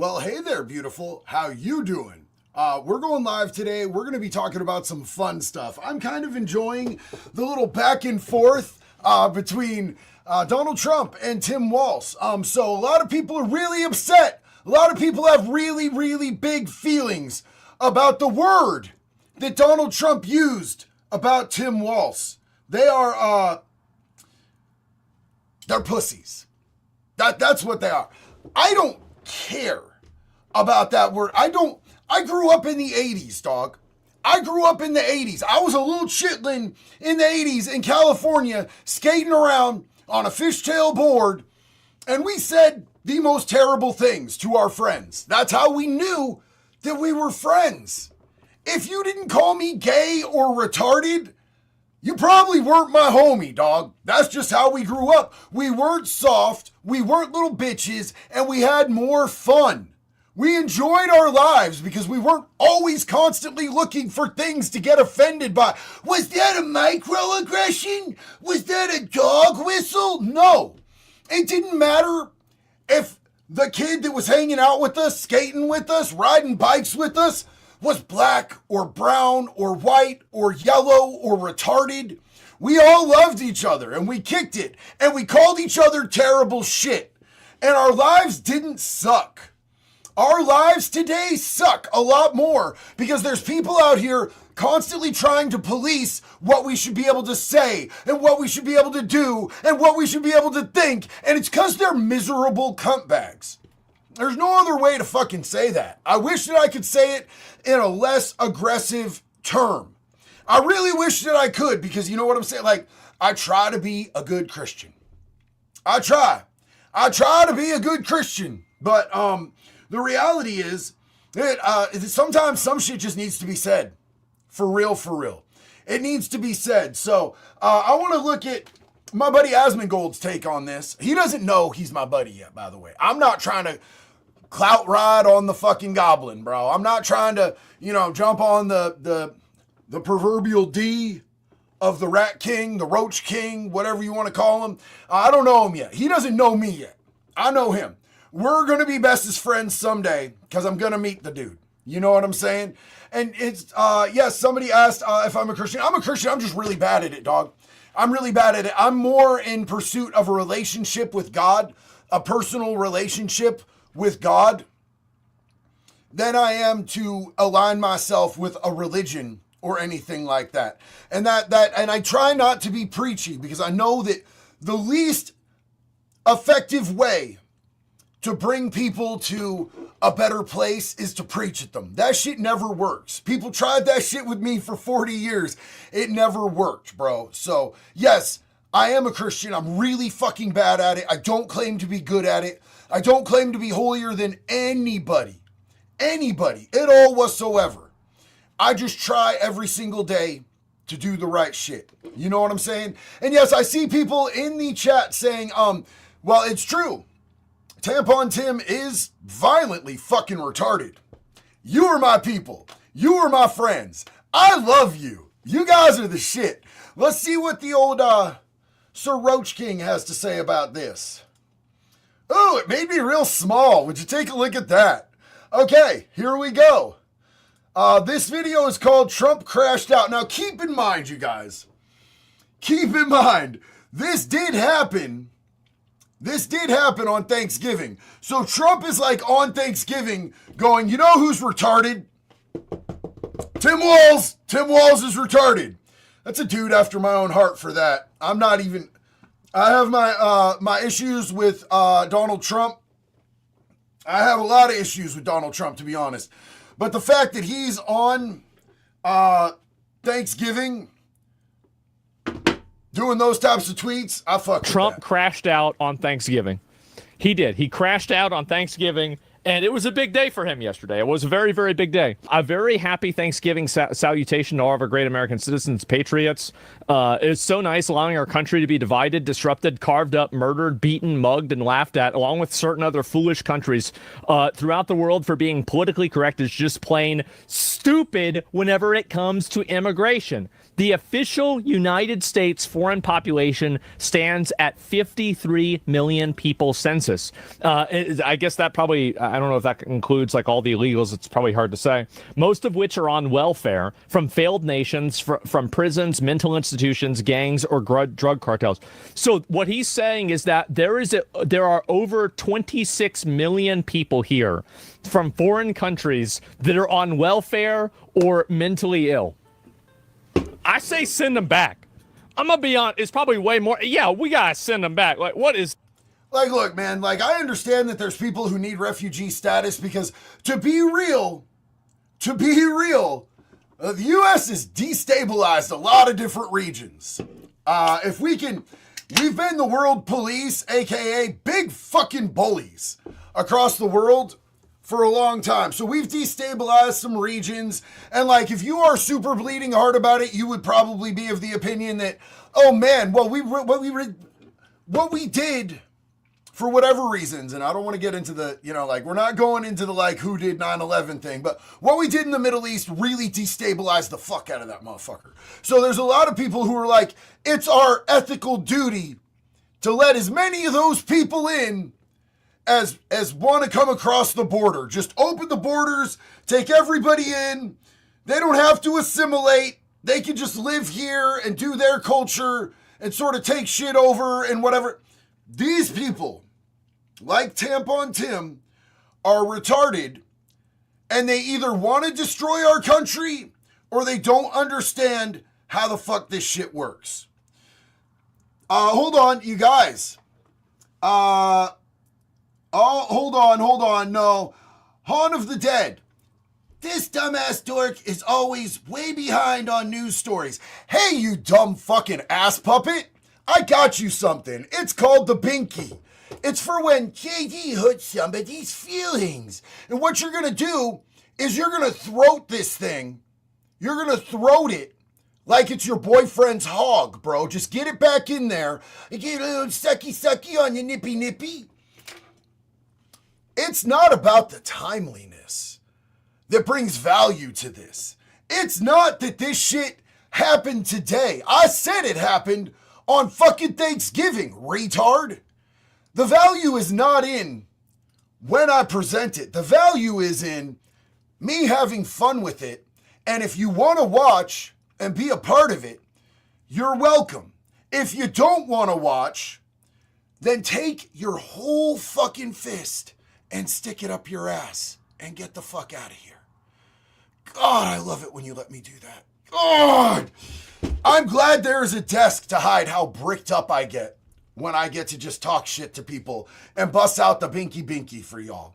Well, hey there, beautiful. How you doing? We're going live today. We're going to be talking about some fun stuff. I'm kind of enjoying the little back and forth between Donald Trump and Tim Walz. So a lot of people are really upset. A lot of people have really, really big feelings about the word that Donald Trump used about Tim Walz. They're pussies. That's what they are. I don't care about that word. I grew up in the 80s, dog. I grew up in the 80s. I was a little chitlin in the 80s in California, skating around on a fishtail board, and we said the most terrible things to our friends. That's how we knew that we were friends. If you didn't call me gay or retarded, you probably weren't my homie, dog. That's just how we grew up. We weren't soft, we weren't little bitches, and we had more fun. We enjoyed our lives because we weren't always constantly looking for things to get offended by. Was that a microaggression? Was that a dog whistle? No. It didn't matter if the kid that was hanging out with us, skating with us, riding bikes with us, was black or brown or white or yellow or retarded. We all loved each other and we kicked it and we called each other terrible shit. And our lives didn't suck. Our lives today suck a lot more because there's people out here constantly trying to police what we should be able to say and what we should be able to do and what we should be able to think. And it's because they're miserable cuntbags. There's no other way to fucking say that. I wish that I could say it in a less aggressive term. I really wish that I could because you know what I'm saying? Like, I try to be a good Christian. I try to be a good Christian. But the reality is that sometimes some shit just needs to be said. For real, for real. It needs to be said. So I want to look at my buddy Asmongold's take on this. He doesn't know he's my buddy yet, by the way. I'm not trying to clout ride on the fucking goblin, bro. I'm not trying to, jump on the proverbial D of the Rat King, the Roach King, whatever you want to call him. I don't know him yet. He doesn't know me yet. I know him. We're going to be bestest friends someday because I'm going to meet the dude. You know what I'm saying? And it's, yes, somebody asked if I'm a Christian. I'm a Christian. I'm just really bad at it, dog. I'm really bad at it. I'm more in pursuit of a relationship with God, a personal relationship with God, than I am to align myself with a religion or anything like that. And and I try not to be preachy because I know that the least effective way to bring people to a better place is to preach at them. That shit never works. People tried that shit with me for 40 years. It never worked, bro. So, yes, I am a Christian. I'm really fucking bad at it. I don't claim to be good at it. I don't claim to be holier than anybody at all whatsoever. I just try every single day to do the right shit. You know what I'm saying? And yes, I see people in the chat saying, well, it's true. Tampon Tim is violently fucking retarded. You are my people. You are my friends. I love you. You guys are the shit. Let's see what the old Sir Roach King has to say about this. Oh, it made me real small. Would you take a look at that? Okay, here we go. This video is called Trump Crashed Out. Now, keep in mind, you guys. Keep in mind, this did happen. This did happen on Thanksgiving. So Trump is like on Thanksgiving going, you know who's retarded? Tim Walz. Tim Walz is retarded. That's a dude after my own heart for that. I have my issues with Donald Trump. I have a lot of issues with Donald Trump, to be honest. But the fact that he's on Thanksgiving doing those types of tweets, I fuck with Trump that. crashed out on Thanksgiving. He did. He crashed out on Thanksgiving, and it was a big day for him yesterday. It was a very, very big day. A very happy Thanksgiving salutation to all of our great American citizens, patriots. It's so nice allowing our country to be divided, disrupted, carved up, murdered, beaten, mugged, and laughed at, along with certain other foolish countries throughout the world for being politically correct is just plain stupid whenever it comes to immigration. The official United States foreign population stands at 53 million people census. I guess that probably, I don't know if that includes like all the illegals. It's probably hard to say. Most of which are on welfare from failed nations, from prisons, mental institutions, gangs, or drug cartels. So what he's saying is that there are over 26 million people here from foreign countries that are on welfare or mentally ill. I say send them back. I'm going to be honest, it's probably way more. Yeah, we got to send them back. Like, what is... Like, look, man, like, I understand that there's people who need refugee status because, to be real, the U.S. has destabilized a lot of different regions. We've been the world police, a.k.a. big fucking bullies across the world for a long time. So we've destabilized some regions. And like, if you are super bleeding heart about it, you would probably be of the opinion that, oh man, well, what we did for whatever reasons, and I don't want to get into the, like, we're not going into the like who did 9/11 thing, but what we did in the Middle East really destabilized the fuck out of that motherfucker. So there's a lot of people who are like, it's our ethical duty to let as many of those people in as want to come across the border. Just open the borders, take everybody in. They don't have to assimilate. They can just live here and do their culture and sort of take shit over and whatever. These people, like Tampon Tim, are retarded, and they either want to destroy our country or they don't understand how the fuck this shit works. Hold on, you guys. Hold on. No. Hawn of the Dead. This dumbass dork is always way behind on news stories. Hey, you dumb fucking ass puppet. I got you something. It's called the Binky. It's for when JD hurts somebody's feelings. And what you're going to do is you're going to throat this thing. You're going to throat it like it's your boyfriend's hog, bro. Just get it back in there. And get a little sucky on your nippy. It's not about the timeliness that brings value to this. It's not that this shit happened today. I said it happened on fucking Thanksgiving, retard. The value is not in when I present it. The value is in me having fun with it. And if you want to watch and be a part of it, you're welcome. If you don't want to watch, then take your whole fucking fist and stick it up your ass and get the fuck out of here. God, I love it when you let me do that. God, I'm glad there is a desk to hide how bricked up I get when I get to just talk shit to people and bust out the binky for y'all.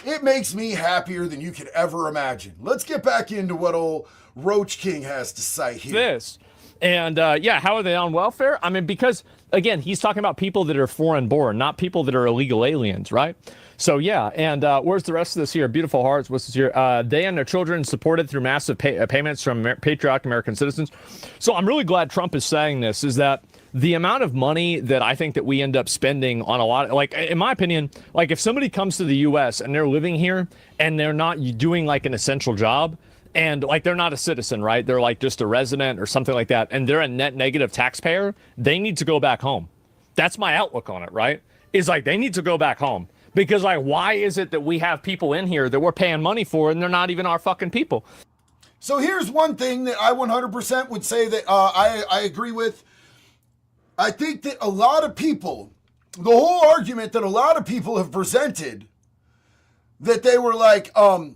It makes me happier than you could ever imagine. Let's get back into what old Roach King has to say here. This. And how are they on welfare? I mean, because, again, he's talking about people that are foreign born, not people that are illegal aliens, right? So, yeah, and where's the rest of this here? Beautiful Hearts, what's this here? They and their children supported through massive payments from patriotic American citizens. So I'm really glad Trump is saying this, is that the amount of money that I think that we end up spending on a lot, like, in my opinion, like, if somebody comes to the U.S. and they're living here and they're not doing, like, an essential job, and, like, they're not a citizen, right? They're, like, just a resident or something like that, and they're a net negative taxpayer, they need to go back home. That's my outlook on it, right? Is, like, they need to go back home. Because, like, why is it that we have people in here that we're paying money for and they're not even our fucking people? So here's one thing that I 100% would say that I agree with. I think that a lot of people, the whole argument that a lot of people have presented, that they were like, why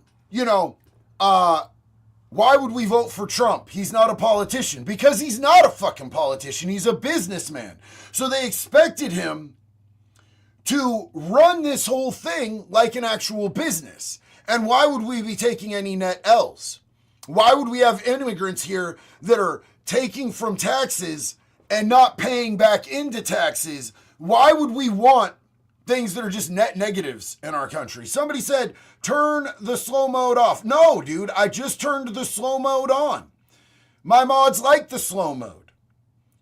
would we vote for Trump? He's not a politician. Because he's not a fucking politician. He's a businessman. So they expected him to run this whole thing like an actual business. And why would we be taking any net L's? Why would we have immigrants here that are taking from taxes and not paying back into taxes? Why would we want things that are just net negatives in our country? Somebody said, turn the slow mode off. No, dude, I just turned the slow mode on. My mods like the slow mode.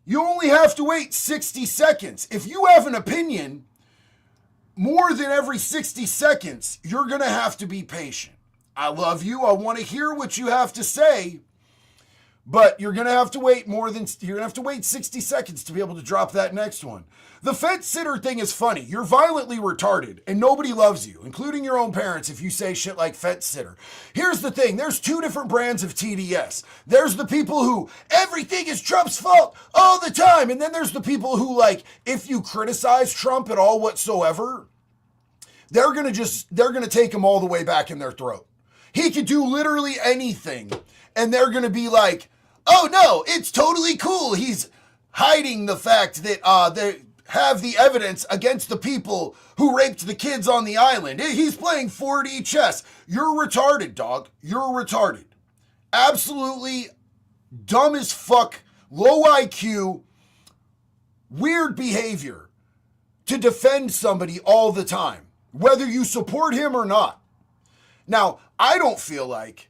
You only have to wait 60 seconds. If you have an opinion, more than every 60 seconds, you're going to have to be patient. I love you. I want to hear what you have to say. But you're going to have to wait you're going to have to wait 60 seconds to be able to drop that next one. The fence sitter thing is funny. You're violently retarded and nobody loves you, including your own parents if you say shit like fence sitter. Here's the thing. There's two different brands of TDS. There's the people who everything is Trump's fault all the time. And then there's the people who, like, if you criticize Trump at all whatsoever, they're going to take him all the way back in their throat. He could do literally anything and they're going to be like, oh no, it's totally cool. He's hiding the fact that they have the evidence against the people who raped the kids on the island. He's playing 4D chess. You're retarded, dog. You're retarded. Absolutely dumb as fuck, low IQ, weird behavior to defend somebody all the time, whether you support him or not. Now, I don't feel like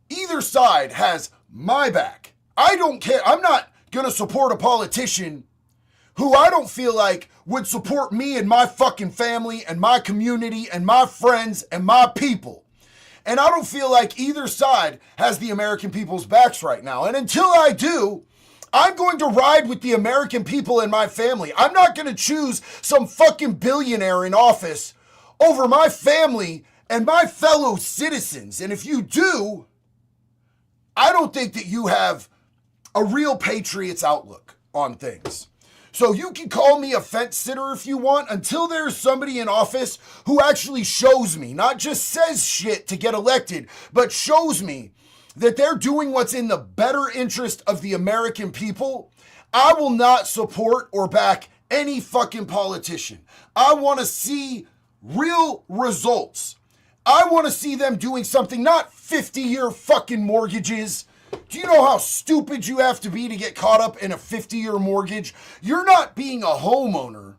either side has my back. I don't care. I'm not going to support a politician who I don't feel like would support me and my fucking family and my community and my friends and my people. And I don't feel like either side has the American people's backs right now. And until I do, I'm going to ride with the American people and my family. I'm not going to choose some fucking billionaire in office over my family and my fellow citizens. And if you do, I don't think that you have a real patriot's outlook on things. So you can call me a fence sitter if you want, until there's somebody in office who actually shows me, not just says shit to get elected, but shows me that they're doing what's in the better interest of the American people. I will not support or back any fucking politician. I want to see real results. I want to see them doing something, not 50-year fucking mortgages. Do you know how stupid you have to be to get caught up in a 50-year mortgage? You're not being a homeowner.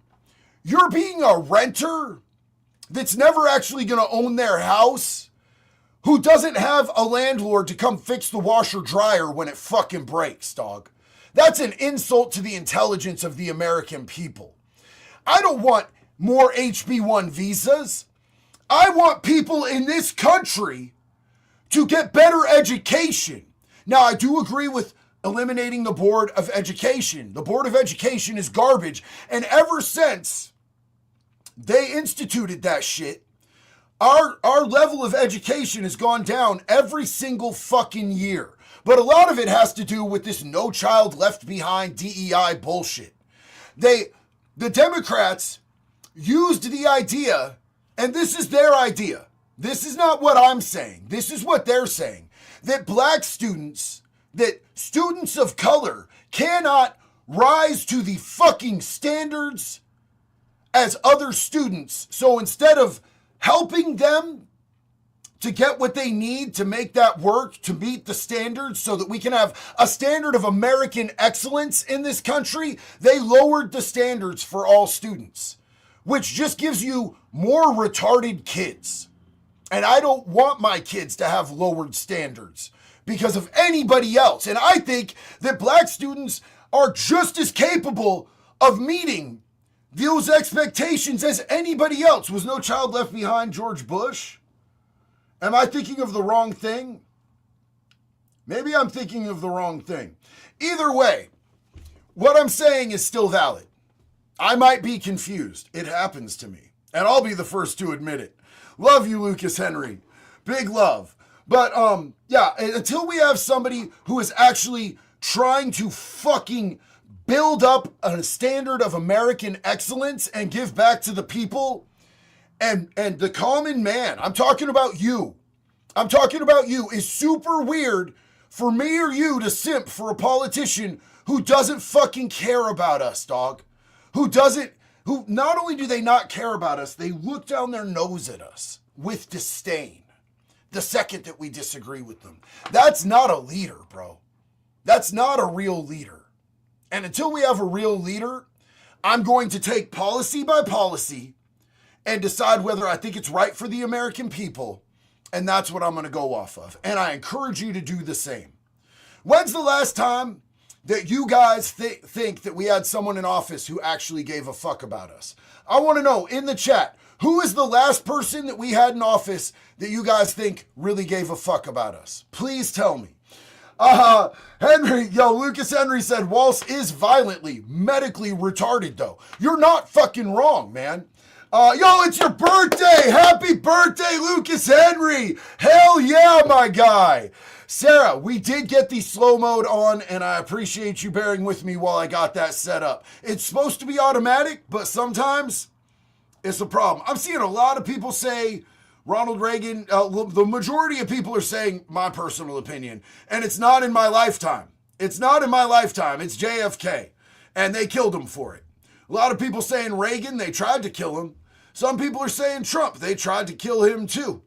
You're being a renter that's never actually going to own their house, who doesn't have a landlord to come fix the washer dryer when it fucking breaks, dog. That's an insult to the intelligence of the American people. I don't want more HB1 visas. I want people in this country to get better education. Now, I do agree with eliminating the Board of Education. The Board of Education is garbage. And ever since they instituted that shit, our level of education has gone down every single fucking year. But a lot of it has to do with this No Child Left Behind DEI bullshit. The Democrats used the idea, and this is their idea. This is not what I'm saying. This is what they're saying. That students of color cannot rise to the fucking standards as other students. So instead of helping them to get what they need to make that work, to meet the standards so that we can have a standard of American excellence in this country, they lowered the standards for all students, which just gives you more retarded kids. And I don't want my kids to have lowered standards because of anybody else. And I think that black students are just as capable of meeting those expectations as anybody else. Was No Child Left Behind George Bush? Am I thinking of the wrong thing? Maybe I'm thinking of the wrong thing. Either way, what I'm saying is still valid. I might be confused. It happens to me. And I'll be the first to admit it. Love you, Lucas Henry. Big love. But, yeah, until we have somebody who is actually trying to fucking build up a standard of American excellence and give back to the people and the common man, I'm talking about you. I'm talking about you. It's super weird for me or you to simp for a politician who doesn't fucking care about us, dog. Who not only do they not care about us, they look down their nose at us with disdain the second that we disagree with them. That's not a leader, bro. That's not a real leader. And until we have a real leader, I'm going to take policy by policy and decide whether I think it's right for the American people. And that's what I'm going to go off of. And I encourage you to do the same. When's the last time that you guys think that we had someone in office who actually gave a fuck about us? I want to know in the chat, who is the last person that we had in office that you guys think really gave a fuck about us? Please tell me. Lucas Henry said Walz is violently, medically retarded, though. You're not fucking wrong, man. It's your birthday. Happy birthday, Lucas Henry. Hell yeah, my guy. Sarah, we did get the slow mode on, and I appreciate you bearing with me while I got that set up. It's supposed to be automatic, but sometimes it's a problem. I'm seeing a lot of people say Ronald Reagan. The majority of people are saying my personal opinion, and it's not in my lifetime. It's not in my lifetime. It's JFK, and they killed him for it. A lot of people saying Reagan, they tried to kill him. Some people are saying Trump, they tried to kill him too.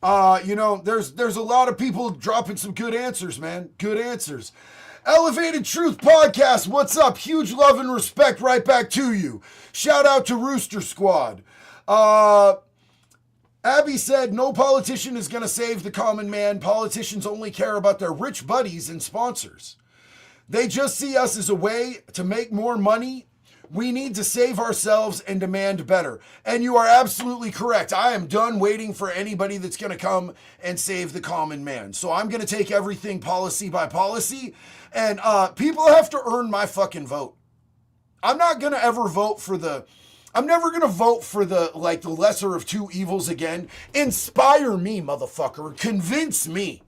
There's a lot of people dropping some good answers, man. Good answers. Elevated Truth Podcast, what's up? Huge love and respect right back to you. Shout out to Rooster Squad. Abby said, no politician is going to save the common man. Politicians only care about their rich buddies and sponsors. They just see us as a way to make more money. We need to save ourselves and demand better. And you are absolutely correct. I am done waiting for anybody that's going to come and save the common man. So I'm going to take everything policy by policy. And people have to earn my fucking vote. I'm not going to ever vote for I'm never going to vote for the lesser of two evils again. Inspire me, motherfucker. Convince me.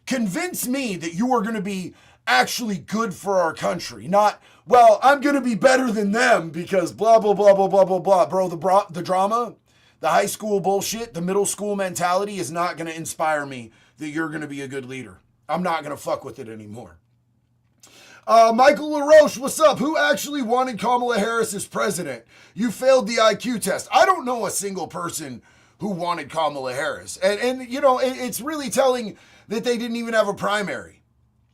Convince me that you are going to be actually good for our country. Not, well, I'm going to be better than them because blah, blah, blah, blah, blah, blah, blah. Bro, the drama, the high school bullshit, the middle school mentality is not going to inspire me that you're going to be a good leader. I'm not going to fuck with it anymore. Michael LaRoche, what's up? Who actually wanted Kamala Harris as president? You failed the IQ test. I don't know a single person who wanted Kamala Harris. And it's really telling that they didn't even have a primary.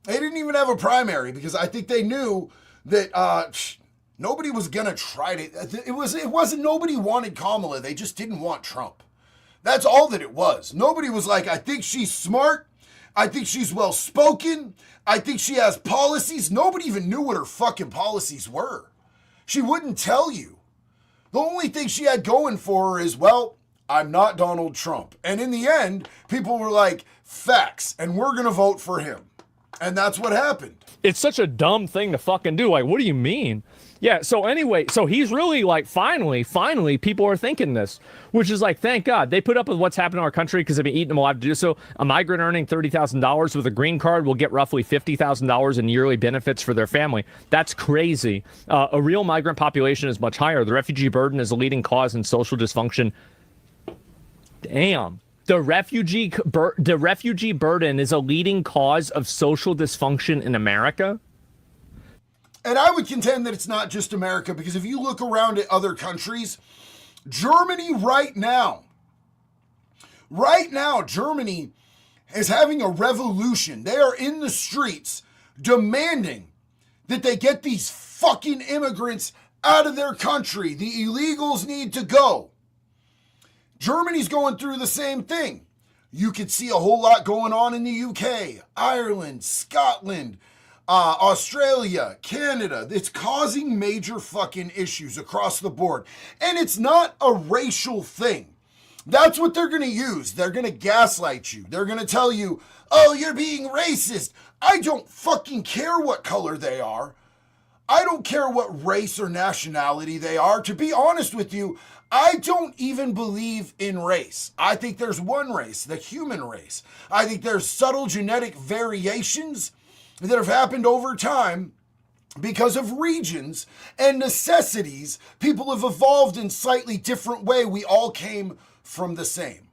They didn't even have a primary because I think they knew that nobody was going to try to. It wasn't nobody wanted Kamala. They just didn't want Trump. That's all that it was. Nobody was like, I think she's smart. I think she's well-spoken. I think she has policies. Nobody even knew what her fucking policies were. She wouldn't tell you. The only thing she had going for her is, well, I'm not Donald Trump. And in the end, people were like, facts, and we're going to vote for him. And that's what happened. It's such a dumb thing to fucking do. Like, what do you mean? Yeah, so anyway, so he's really like, finally, people are thinking this, which is like, thank God. They put up with what's happened in our country because they've been eating them alive to do so. A migrant earning $30,000 with a green card will get roughly $50,000 in yearly benefits for their family. That's crazy. A real migrant population is much higher. The refugee burden is a leading cause in social dysfunction. Damn. The refugee burden is a leading cause of social dysfunction in America. And I would contend that it's not just America, because if you look around at other countries, Germany right now, Germany is having a revolution. They are in the streets demanding that they get these fucking immigrants out of their country. The illegals need to go. Germany's going through the same thing. You could see a whole lot going on in the UK, Ireland, Scotland, Australia, Canada. It's causing major fucking issues across the board. And it's not a racial thing. That's what they're going to use. They're going to gaslight you. They're going to tell you, oh, you're being racist. I don't fucking care what color they are. I don't care what race or nationality they are. To be honest with you, I don't even believe in race. I think there's one race, the human race. I think there's subtle genetic variations that have happened over time because of regions and necessities. People have evolved in slightly different way. We all came from the same.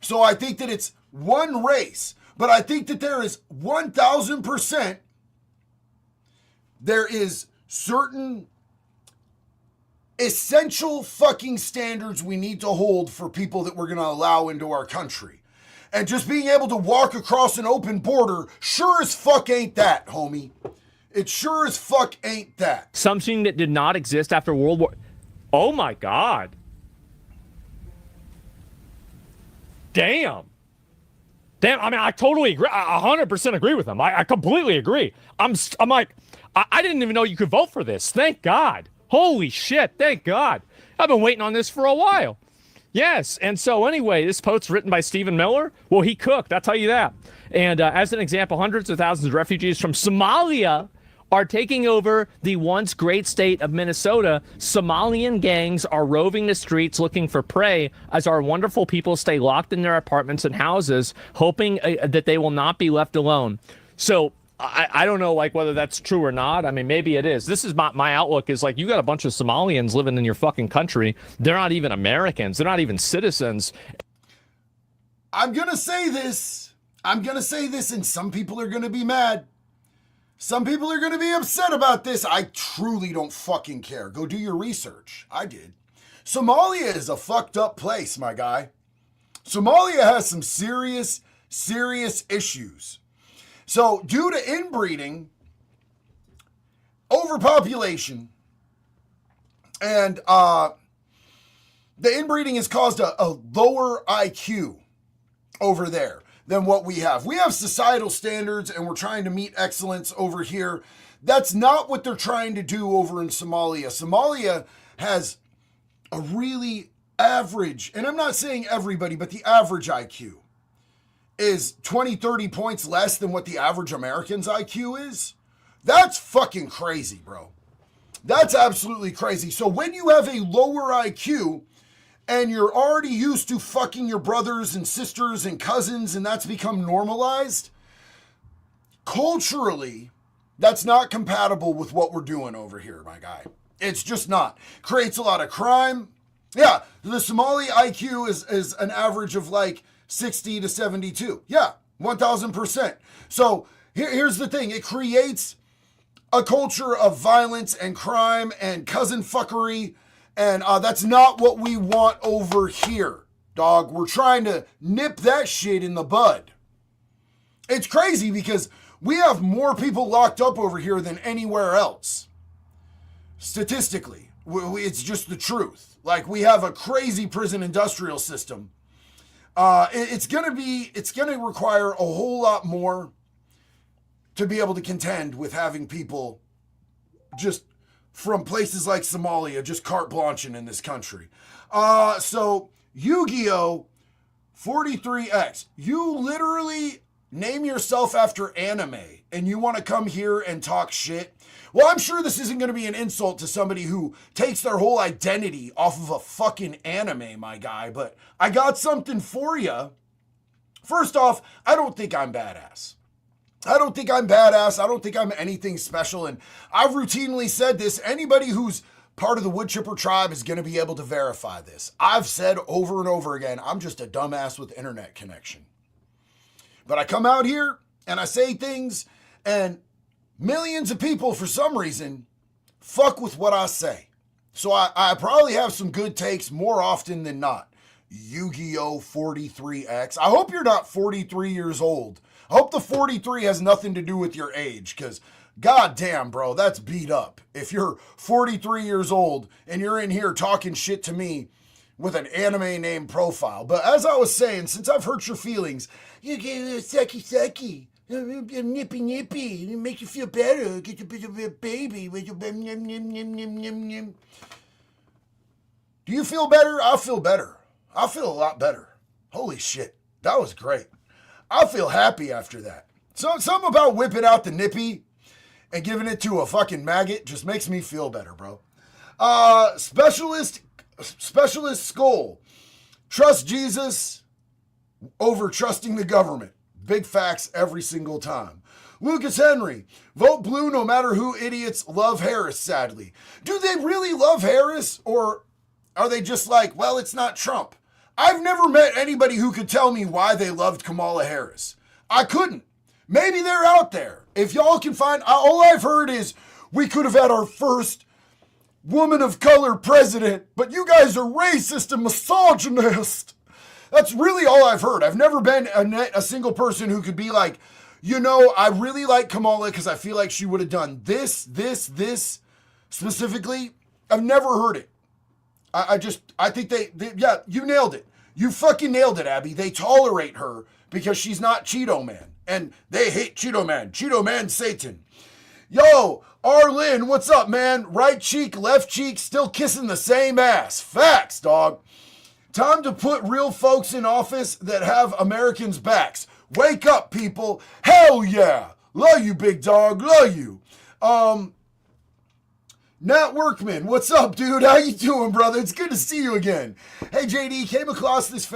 So I think that it's one race, but I think that there is 1,000%, there is certain essential fucking standards we need to hold for people that we're going to allow into our country. And just being able to walk across an open border sure as fuck ain't that, homie. It sure as fuck ain't that. Something that did not exist after World War... Oh my God. Damn. I mean, I totally agree. I 100% agree with him. I completely agree. I'm like, I didn't even know you could vote for this. Thank God. Holy shit. Thank God. I've been waiting on this for a while. Yes. And so, anyway, this post's written by Stephen Miller. Well, he cooked, I'll tell you that. And as an example, hundreds of thousands of refugees from Somalia are taking over the once great state of Minnesota. Somalian gangs are roving the streets looking for prey as our wonderful people stay locked in their apartments and houses, hoping that they will not be left alone. So I don't know, like, whether that's true or not. I mean, maybe it is. This is my outlook is like, you got a bunch of Somalians living in your fucking country. They're not even Americans. They're not even citizens. I'm going to say this, and some people are going to be mad. Some people are going to be upset about this. I truly don't fucking care. Go do your research. I did. Somalia is a fucked up place, my guy. Somalia has some serious, serious issues. So, due to inbreeding, overpopulation, and the inbreeding has caused a lower IQ over there than what we have. We have societal standards, and we're trying to meet excellence over here. That's not what they're trying to do over in Somalia. Somalia has a really average, and I'm not saying everybody, but the average IQ is 20, 30 points less than what the average American's IQ is. That's fucking crazy, bro. That's absolutely crazy. So when you have a lower IQ and you're already used to fucking your brothers and sisters and cousins and that's become normalized, culturally, that's not compatible with what we're doing over here, my guy. It's just not. Creates a lot of crime. Yeah, the Somali IQ is an average of like 60 to 72. Yeah, 1,000%. So here's the thing. It creates a culture of violence and crime and cousin fuckery. And that's not what we want over here, dog. We're trying to nip that shit in the bud. It's crazy because we have more people locked up over here than anywhere else. Statistically, it's just the truth. Like, we have a crazy prison industrial system. It's going to require a whole lot more to be able to contend with having people just from places like Somalia just carte blanching in this country. So Yu-Gi-Oh! 43X, you literally name yourself after anime and you want to come here and talk shit? Well, I'm sure this isn't going to be an insult to somebody who takes their whole identity off of a fucking anime, my guy, but I got something for you. First off, I don't think I'm badass. I don't think I'm anything special, and I've routinely said this. Anybody who's part of the wood chipper tribe is going to be able to verify this. I've said over and over again, I'm just a dumbass with internet connection. But I come out here and I say things, and millions of people, for some reason, fuck with what I say. So I probably have some good takes more often than not. Yu-Gi-Oh! 43X. I hope you're not 43 years old. I hope the 43 has nothing to do with your age, because goddamn, bro, that's beat up. If you're 43 years old and you're in here talking shit to me with an anime name profile. But as I was saying, since I've hurt your feelings, you get a sucky, nippy, it makes you feel better. Get a bit of a baby. Do you feel better? I feel better. I feel a lot better. Holy shit, that was great. I feel happy after that. So something about whipping out the nippy and giving it to a fucking maggot just makes me feel better, bro. Specialist Skull. Trust Jesus over trusting the government. Big facts every single time. Lucas Henry. Vote blue no matter who idiots love Harris, sadly. Do they really love Harris, or are they just like, well, it's not Trump? I've never met anybody who could tell me why they loved Kamala Harris. I couldn't. Maybe they're out there. If y'all can find, all I've heard is we could have had our first woman of color president, but you guys are racist and misogynist. That's really all I've heard. I've never been a single person who could be like, you know, I really like Kamala because I feel like she would have done this specifically. I've never heard it. I think they, yeah, you nailed it. You fucking nailed it, Abby. They tolerate her because she's not Cheeto Man. And they hate Cheeto Man. Cheeto Man Satan. Yo, Arlen, what's up, man? Right cheek, left cheek, still kissing the same ass. Facts, dog. Time to put real folks in office that have Americans' backs. Wake up, people. Hell yeah. Love you, big dog. Love you. Nat Workman, what's up, dude? How you doing, brother? It's good to see you again. Hey, JD, came across this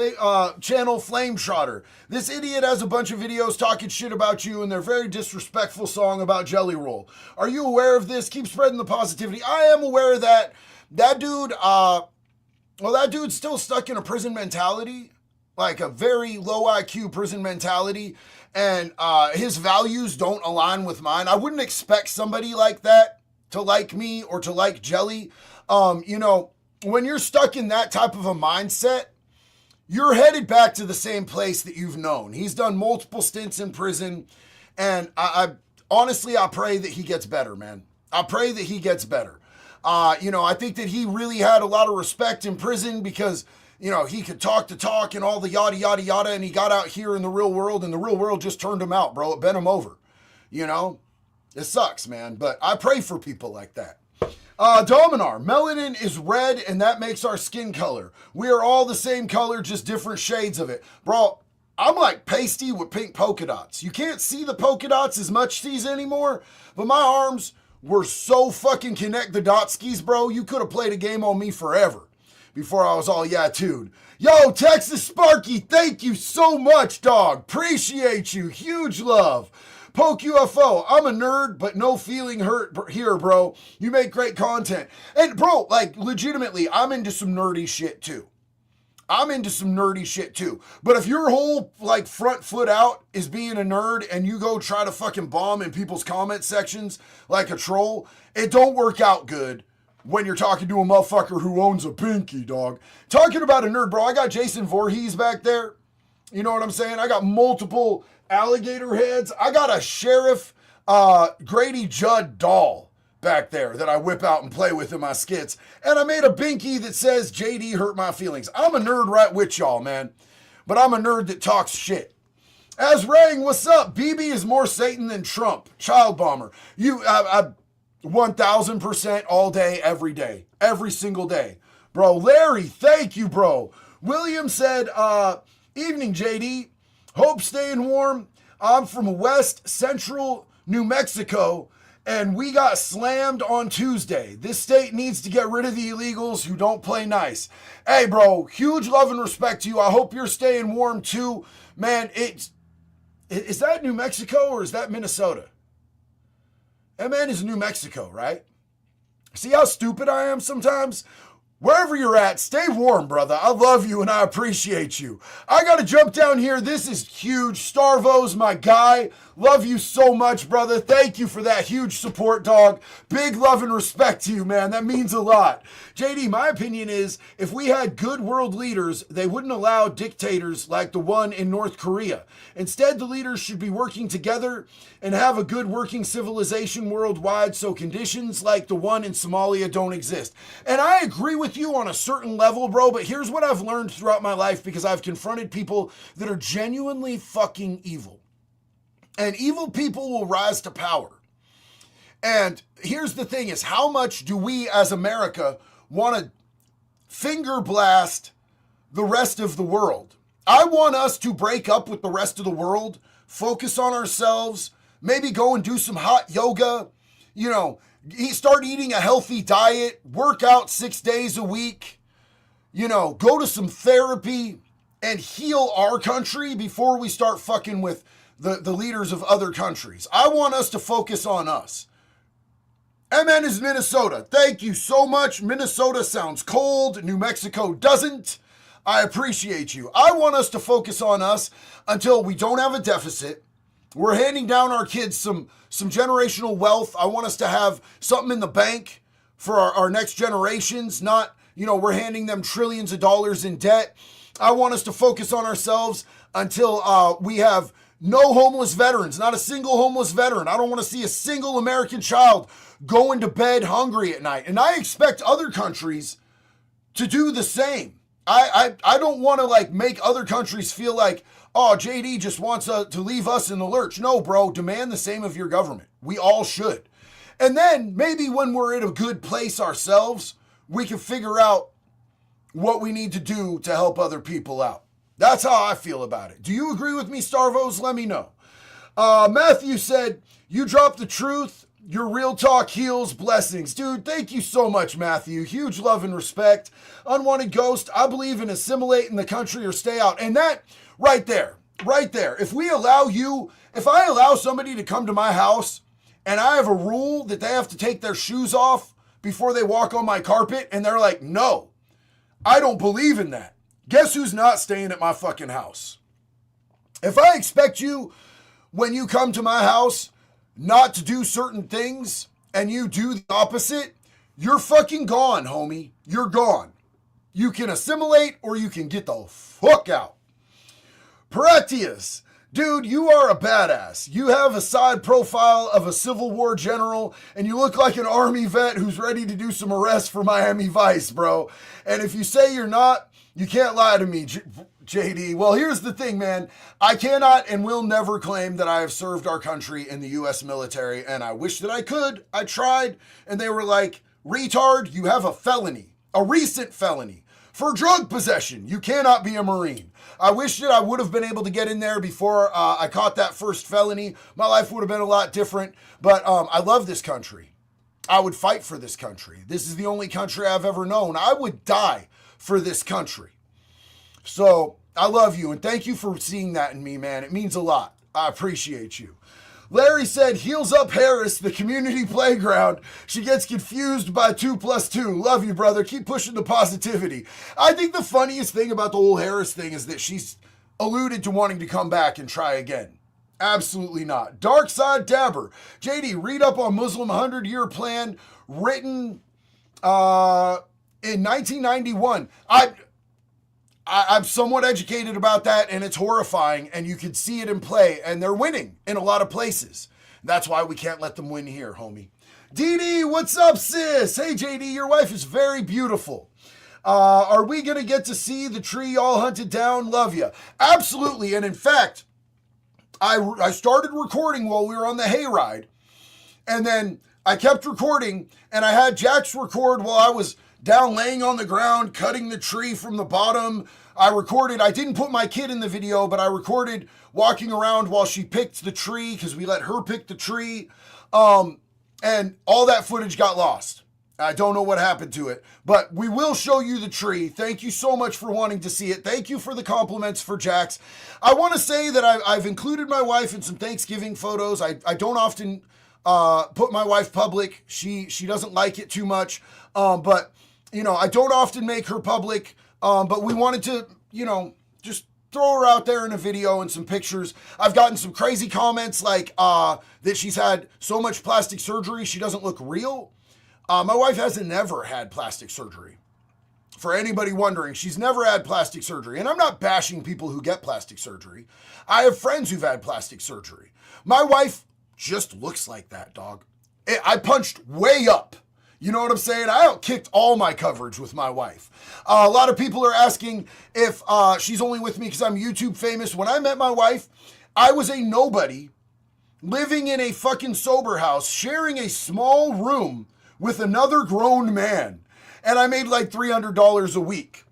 channel, Flame Trotter. This idiot has a bunch of videos talking shit about you and their very disrespectful song about Jelly Roll. Are you aware of this? Keep spreading the positivity. I am aware of that. That dude, that dude's still stuck in a prison mentality, like a very low IQ prison mentality, and his values don't align with mine. I wouldn't expect somebody like that to like me or to like Jelly. When you're stuck in that type of a mindset, you're headed back to the same place that you've known. He's done multiple stints in prison, and I honestly, I pray that he gets better, man. I pray that he gets better. I think that he really had a lot of respect in prison because, he could talk the talk and all the yada, yada, yada, and he got out here in the real world, and the real world just turned him out, bro. It bent him over, It sucks, man, but I pray for people like that. Dominar, melanin is red, and that makes our skin color. We are all the same color, just different shades of it. Bro, I'm like pasty with pink polka dots. You can't see the polka dots as much these anymore, but my arms were so fucking connect the dot skis, bro. You could have played a game on me forever before I was all yeah-tude. Yo, Texas Sparky, thank you so much, dog. Appreciate you. Huge love. Poke UFO, I'm a nerd, but no feeling hurt here, bro. You make great content. And bro, like legitimately, I'm into some nerdy shit too. But if your whole like front foot out is being a nerd and you go try to fucking bomb in people's comment sections like a troll, it don't work out good when you're talking to a motherfucker who owns a pinky, dog. Talking about a nerd, bro, I got Jason Voorhees back there. You know what I'm saying? I got multiple alligator heads. I got a Sheriff Grady Judd doll back there that I whip out and play with in my skits. And I made a binky that says JD hurt my feelings. I'm a nerd right with y'all, man. But I'm a nerd that talks shit. As Rang, what's up? BB is more Satan than Trump. Child bomber. You, 1000% all day, every single day. Bro, Larry, thank you, bro. William said, evening, JD. Hope staying warm. I'm from West Central New Mexico, and we got slammed on Tuesday. This state needs to get rid of the illegals who don't play nice. Hey, bro, huge love and respect to you. I hope you're staying warm too. Man, is that New Mexico or is that Minnesota? That man is New Mexico, right? See how stupid I am sometimes? Wherever you're at, stay warm, brother. I love you and I appreciate you. I got to jump down here. This is huge. Starvo's my guy. Love you so much, brother. Thank you for that huge support, dog. Big love and respect to you, man. That means a lot. JD, my opinion is if we had good world leaders, they wouldn't allow dictators like the one in North Korea. Instead, the leaders should be working together and have a good working civilization worldwide so conditions like the one in Somalia don't exist. And I agree with you on a certain level, bro, but here's what I've learned throughout my life because I've confronted people that are genuinely fucking evil. And evil people will rise to power. And here's the thing is, how much do we as America want to finger blast the rest of the world? I want us to break up with the rest of the world, focus on ourselves, maybe go and do some hot yoga, start eating a healthy diet, work out 6 days a week, go to some therapy and heal our country before we start fucking with the leaders of other countries. I want us to focus on us. MN is Minnesota. Thank you so much. Minnesota sounds cold. New Mexico doesn't. I appreciate you. I want us to focus on us until we don't have a deficit. We're handing down our kids some generational wealth. I want us to have something in the bank for our next generations, not, we're handing them trillions of dollars in debt. I want us to focus on ourselves until we have no homeless veterans, not a single homeless veteran. I don't want to see a single American child going to bed hungry at night. And I expect other countries to do the same. I don't want to make other countries feel like, oh, JD just wants to leave us in the lurch. No, bro, demand the same of your government. We all should. And then maybe when we're in a good place ourselves, we can figure out what we need to do to help other people out. That's how I feel about it. Do you agree with me, Starvos? Let me know. Matthew said, you dropped the truth. Your real talk heals. Blessings. Dude, thank you so much, Matthew. Huge love and respect. Unwanted ghost, I believe in assimilate in the country or stay out. And that right there, if I allow somebody to come to my house and I have a rule that they have to take their shoes off before they walk on my carpet and they're like, no, I don't believe in that. Guess who's not staying at my fucking house? If I expect you, when you come to my house, not to do certain things and you do the opposite, you're fucking gone, homie. You're gone. You can assimilate or you can get the fuck out. Paratius, dude, you are a badass. You have a side profile of a Civil War general, and you look like an Army vet who's ready to do some arrests for Miami Vice, bro. And if you say you're not, you can't lie to me, JD. Well, here's the thing, man. I cannot and will never claim that I have served our country in the U.S. military, and I wish that I could. I tried, and they were like, retard, you have a felony, a recent felony. For drug possession, you cannot be a Marine. I wish that I would have been able to get in there before I caught that first felony. My life would have been a lot different, but I love this country. I would fight for this country. This is the only country I've ever known. I would die for this country. So I love you, and thank you for seeing that in me, man. It means a lot. I appreciate you. Larry said, heels up Harris, the community playground. She gets confused by 2 + 2. Love you, brother. Keep pushing the positivity. I think the funniest thing about the whole Harris thing is that she's alluded to wanting to come back and try again. Absolutely not. Dark Side Dabber. JD, read up on Muslim 100-year plan written in 1991. I'm somewhat educated about that, and it's horrifying, and you can see it in play, and they're winning in a lot of places. That's why we can't let them win here, homie. Dee, what's up, sis? Hey, JD, your wife is very beautiful. Are we going to get to see the tree all hunted down? Love you. Absolutely, and in fact, I started recording while we were on the hayride, and then I kept recording, and I had Jax record while I was down laying on the ground, cutting the tree from the bottom. I didn't put my kid in the video, but I recorded walking around while she picked the tree because we let her pick the tree. And all that footage got lost. I don't know what happened to it, but we will show you the tree. Thank you so much for wanting to see it. Thank you for the compliments for Jax. I want to say that I've included my wife in some Thanksgiving photos. I don't often put my wife public. She doesn't like it too much, but I don't often make her public, but we wanted to, just throw her out there in a video and some pictures. I've gotten some crazy comments like that she's had so much plastic surgery, she doesn't look real. My wife hasn't never had plastic surgery. For anybody wondering, she's never had plastic surgery. And I'm not bashing people who get plastic surgery. I have friends who've had plastic surgery. My wife just looks like that, dog. I punched way up. You know what I'm saying? I outkicked all my coverage with my wife. A lot of people are asking if she's only with me because I'm YouTube famous. When I met my wife, I was a nobody living in a fucking sober house, sharing a small room with another grown man. And I made like $300 a week.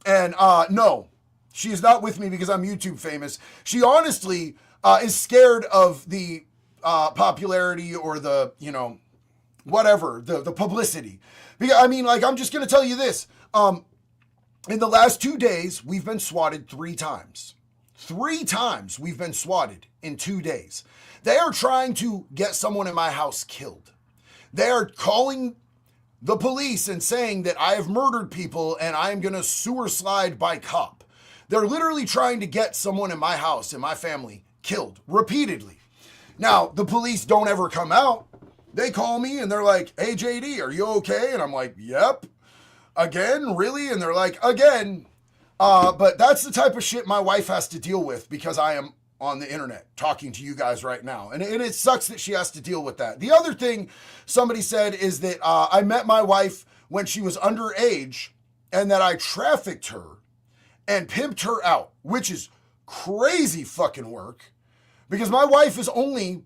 And no, she is not with me because I'm YouTube famous. She honestly is scared of the popularity or the, whatever, the publicity. Because, I'm just going to tell you this. In the last 2 days, we've been swatted 3 times. 3 times we've been swatted in 2 days. They are trying to get someone in my house killed. They are calling the police and saying that I have murdered people and I am going to sewer slide by cop. They're literally trying to get someone in my house and my family killed repeatedly. Now, the police don't ever come out. They call me and they're like, hey, JD, are you okay? And I'm like, yep. Again? Really? And they're like, again. But that's the type of shit my wife has to deal with because I am on the internet talking to you guys right now. And it sucks that she has to deal with that. The other thing somebody said is that I met my wife when she was underage and that I trafficked her and pimped her out, which is crazy fucking work because my wife is only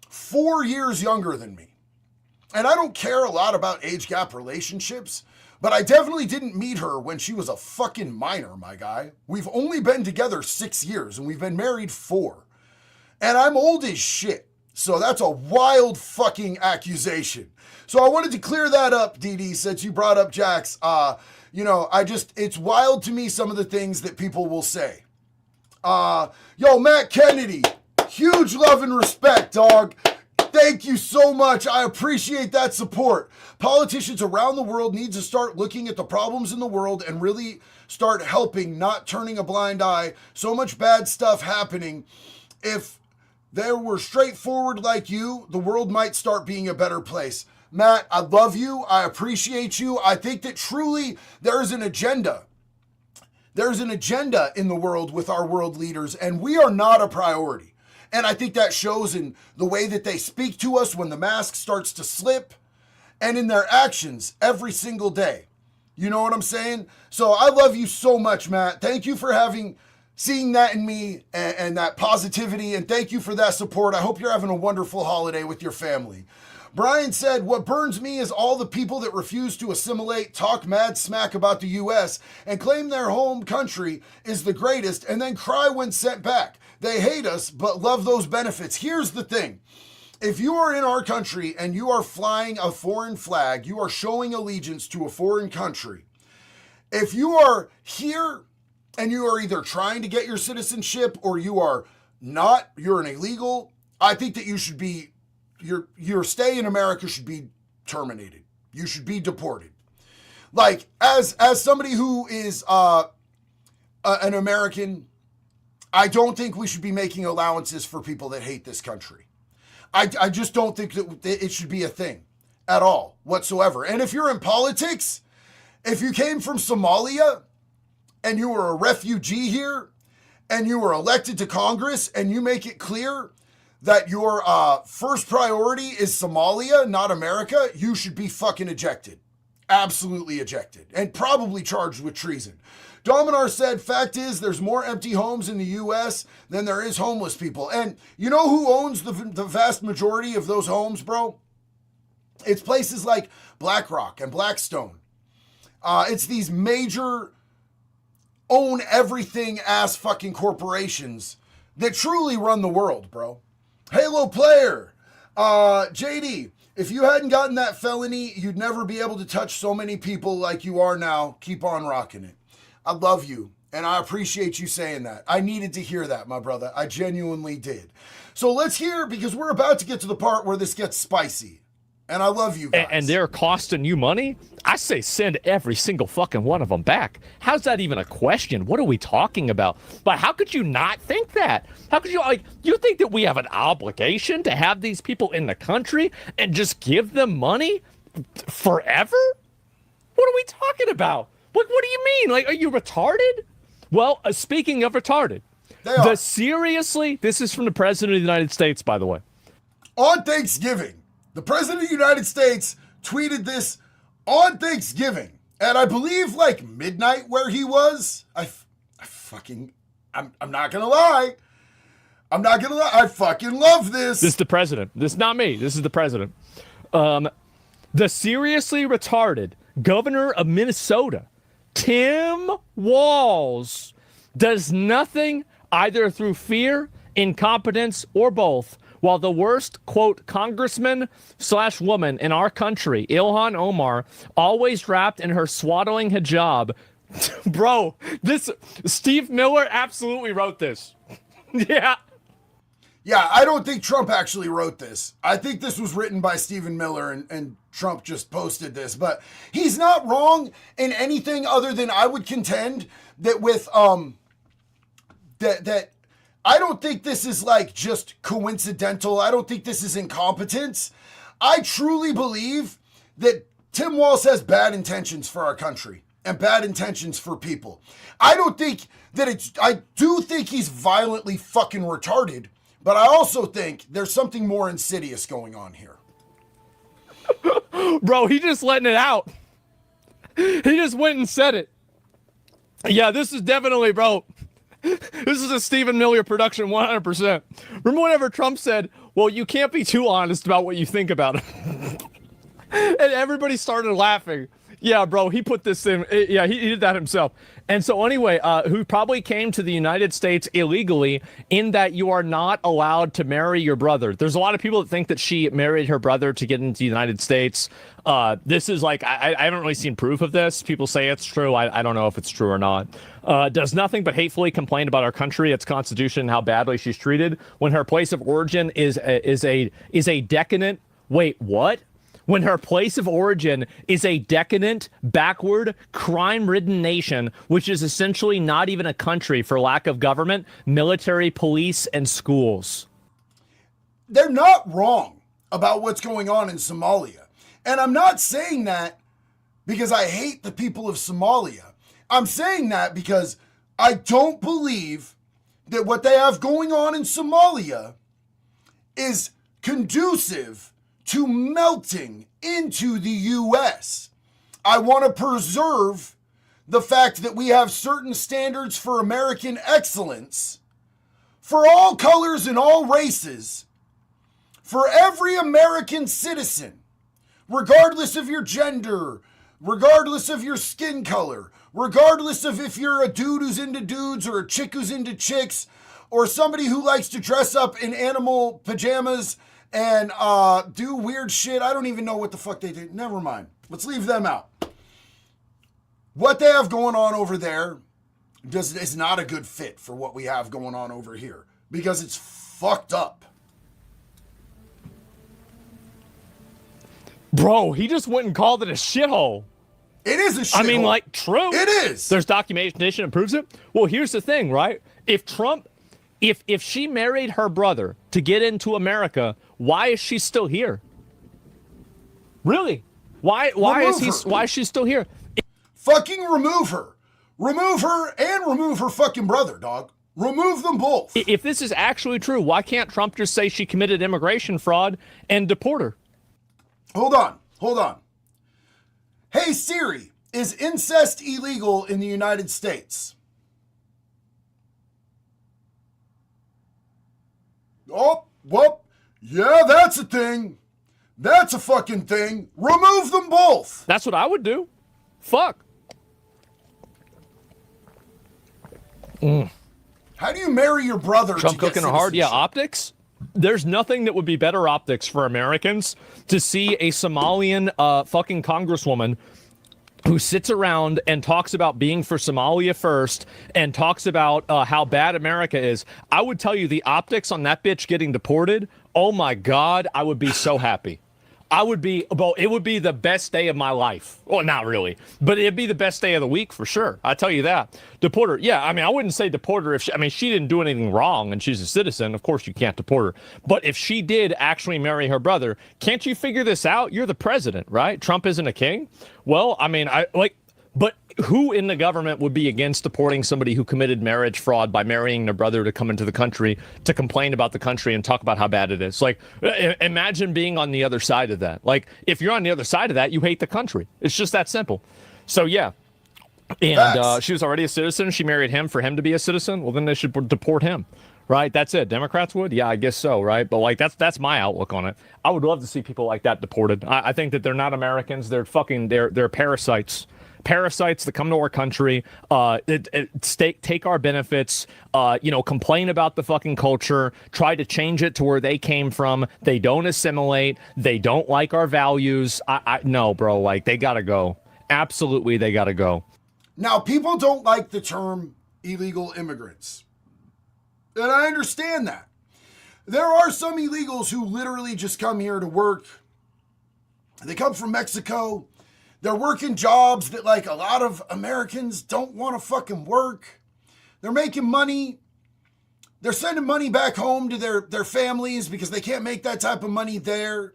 4 years younger than me. And I don't care a lot about age gap relationships, But I definitely didn't meet her when she was a fucking minor, my guy. We've only been together 6 years and we've been married 4. And I'm old as shit. So that's a wild fucking accusation. So I wanted to clear that up, DD, since you brought up Jax. It's wild to me some of the things that people will say. Yo, Matt Kennedy, huge love and respect, dog. Thank you so much. I appreciate that support. Politicians around the world need to start looking at the problems in the world and really start helping, not turning a blind eye. So much bad stuff happening. If they were straightforward like you, the world might start being a better place. Matt, I love you. I appreciate you. I think that truly there is an agenda. There's an agenda in the world with our world leaders, and we are not a priority. And I think that shows in the way that they speak to us when the mask starts to slip and in their actions every single day. You know what I'm saying? So I love you so much, Matt. Thank you for seeing that in me and that positivity. And thank you for that support. I hope you're having a wonderful holiday with your family. Brian said, what burns me is all the people that refuse to assimilate, talk mad smack about the U.S., and claim their home country is the greatest, and then cry when sent back. They hate us, but love those benefits. Here's the thing. If you are in our country and you are flying a foreign flag, you are showing allegiance to a foreign country. If you are here and you are either trying to get your citizenship or you are not, you're an illegal, I think that you should be your stay in America should be terminated. You should be deported. Like, as somebody who is an American, I don't think we should be making allowances for people that hate this country. I just don't think that it should be a thing at all whatsoever. And if you're in politics, if you came from Somalia and you were a refugee here and you were elected to Congress and you make it clear that your first priority is Somalia, not America, you should be fucking ejected. Absolutely ejected. And probably charged with treason. Dominar said, fact is, there's more empty homes in the U.S. than there is homeless people. And you know who owns the vast majority of those homes, bro? It's places like BlackRock and Blackstone. It's these major own everything ass fucking corporations that truly run the world, bro. Halo player, JD, if you hadn't gotten that felony, you'd never be able to touch so many people like you are now. Keep on rocking it. I love you, and I appreciate you saying that. I needed to hear that, my brother. I genuinely did. So let's hear, because we're about to get to the part where this gets spicy. And I love you guys. And they're costing you money? I say send every single fucking one of them back. How's that even a question? What are we talking about? But how could you not think that? How could you think that we have an obligation to have these people in the country and just give them money forever? What are we talking about? What do you mean? Like, are you retarded? Well, speaking of retarded, seriously, this is from the President of the United States, by the way. On Thanksgiving, the President of the United States tweeted this on Thanksgiving, and I believe like midnight where he was. I'm not gonna lie. I fucking love this. This is the president. This is not me. This is the president. The seriously retarded governor of Minnesota, Tim Walz, does nothing either through fear, incompetence, or both, while the worst, quote, congressman/woman in our country, Ilhan Omar, always wrapped in her swaddling hijab. Bro, Steve Miller absolutely wrote this. Yeah. Yeah, I don't think Trump actually wrote this. I think this was written by Stephen Miller and Trump just posted this. But he's not wrong in anything other than I would contend that with that I don't think this is like just coincidental. I don't think this is incompetence. I truly believe that Tim Walz has bad intentions for our country and bad intentions for people. I do think he's violently fucking retarded, but I also think there's something more insidious going on here. Bro, he just letting it out. He just went and said it. Yeah, this is definitely, bro. This is a Stephen Miller production, 100%. Remember whenever Trump said, well, you can't be too honest about what you think about him. And everybody started laughing. Yeah, bro, he put this in. Yeah, he did that himself. And so anyway, who probably came to the United States illegally in that you are not allowed to marry your brother. There's a lot of people that think that she married her brother to get into the United States. This is like, I haven't really seen proof of this. People say it's true. I don't know if it's true or not. Does nothing but hatefully complain about our country, its constitution, and how badly she's treated when her place of origin is a decadent. Wait, what? When her place of origin is a decadent, backward, crime-ridden nation, which is essentially not even a country for lack of government, military, police, and schools. They're not wrong about what's going on in Somalia. And I'm not saying that because I hate the people of Somalia. I'm saying that because I don't believe that what they have going on in Somalia is conducive to melting into the U.S. I want to preserve the fact that we have certain standards for American excellence for all colors and all races, for every American citizen, regardless of your gender, regardless of your skin color, regardless of if you're a dude who's into dudes or a chick who's into chicks, or somebody who likes to dress up in animal pajamas and do weird shit. I don't even know what the fuck they did. Never mind. Let's leave them out. What they have going on over there is not a good fit for what we have going on over here because it's fucked up. Bro, he just went and called it a shithole. It is a shithole. I mean, like, true. It is. There's documentation that proves it. Well, here's the thing, right? If Trump, if she married her brother to get into America, why is she still here? Really? Why is she still here? Fucking remove her. Remove her and remove her fucking brother, dog. Remove them both. If this is actually true, why can't Trump just say she committed immigration fraud and deport her? Hold on. Hey Siri, is incest illegal in the United States? Oh, well, yeah, that's a thing. That's a fucking thing. Remove them both. That's what I would do. Fuck. How do you marry your brother? Trump to get cooking hard? Yeah, citizenship? optics. There's nothing that would be better optics for Americans to see a Somalian fucking congresswoman who sits around and talks about being for Somalia first and talks about how bad America is. I would tell you the optics on that bitch getting deported. Oh my God, I would be so happy. It would be the best day of my life. Well, not really, but it'd be the best day of the week for sure. I tell you that. Deport her. Yeah, I mean, I wouldn't say deport her if she didn't do anything wrong and she's a citizen. Of course, you can't deport her. But if she did actually marry her brother, can't you figure this out? You're the president, right? Trump isn't a king. Well, I mean, but who in the government would be against deporting somebody who committed marriage fraud by marrying their brother to come into the country to complain about the country and talk about how bad it is? Like, imagine being on the other side of that. Like, if you're on the other side of that, you hate the country. It's just that simple. So, yeah. And she was already a citizen. She married him for him to be a citizen. Well, then they should deport him. Right? That's it. Democrats would? Yeah, I guess so, right? But like that's my outlook on it. I would love to see people like that deported. I think that they're not Americans. They're parasites. Parasites that come to our country, take our benefits, complain about the fucking culture, try to change it to where they came from. They don't assimilate. They don't like our values. No, bro, like they gotta go. Absolutely, they gotta go. Now, people don't like the term illegal immigrants. And I understand that. There are some illegals who literally just come here to work. They come from Mexico. They're working jobs that like a lot of Americans don't want to fucking work. They're making money. They're sending money back home to their families because they can't make that type of money there.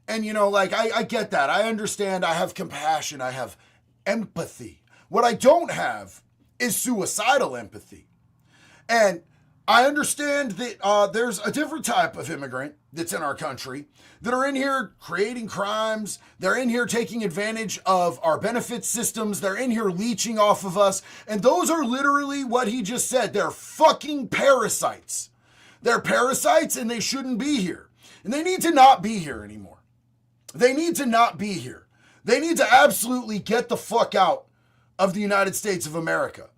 And, I get that. I understand. I have compassion. I have empathy. What I don't have is suicidal empathy. And I understand that there's a different type of immigrant that's in our country that are in here creating crimes. They're in here taking advantage of our benefit systems. They're in here leeching off of us. And those are literally what he just said. They're fucking parasites. They're parasites and they shouldn't be here. And they need to not be here anymore. They need to not be here. They need to absolutely get the fuck out of the United States of America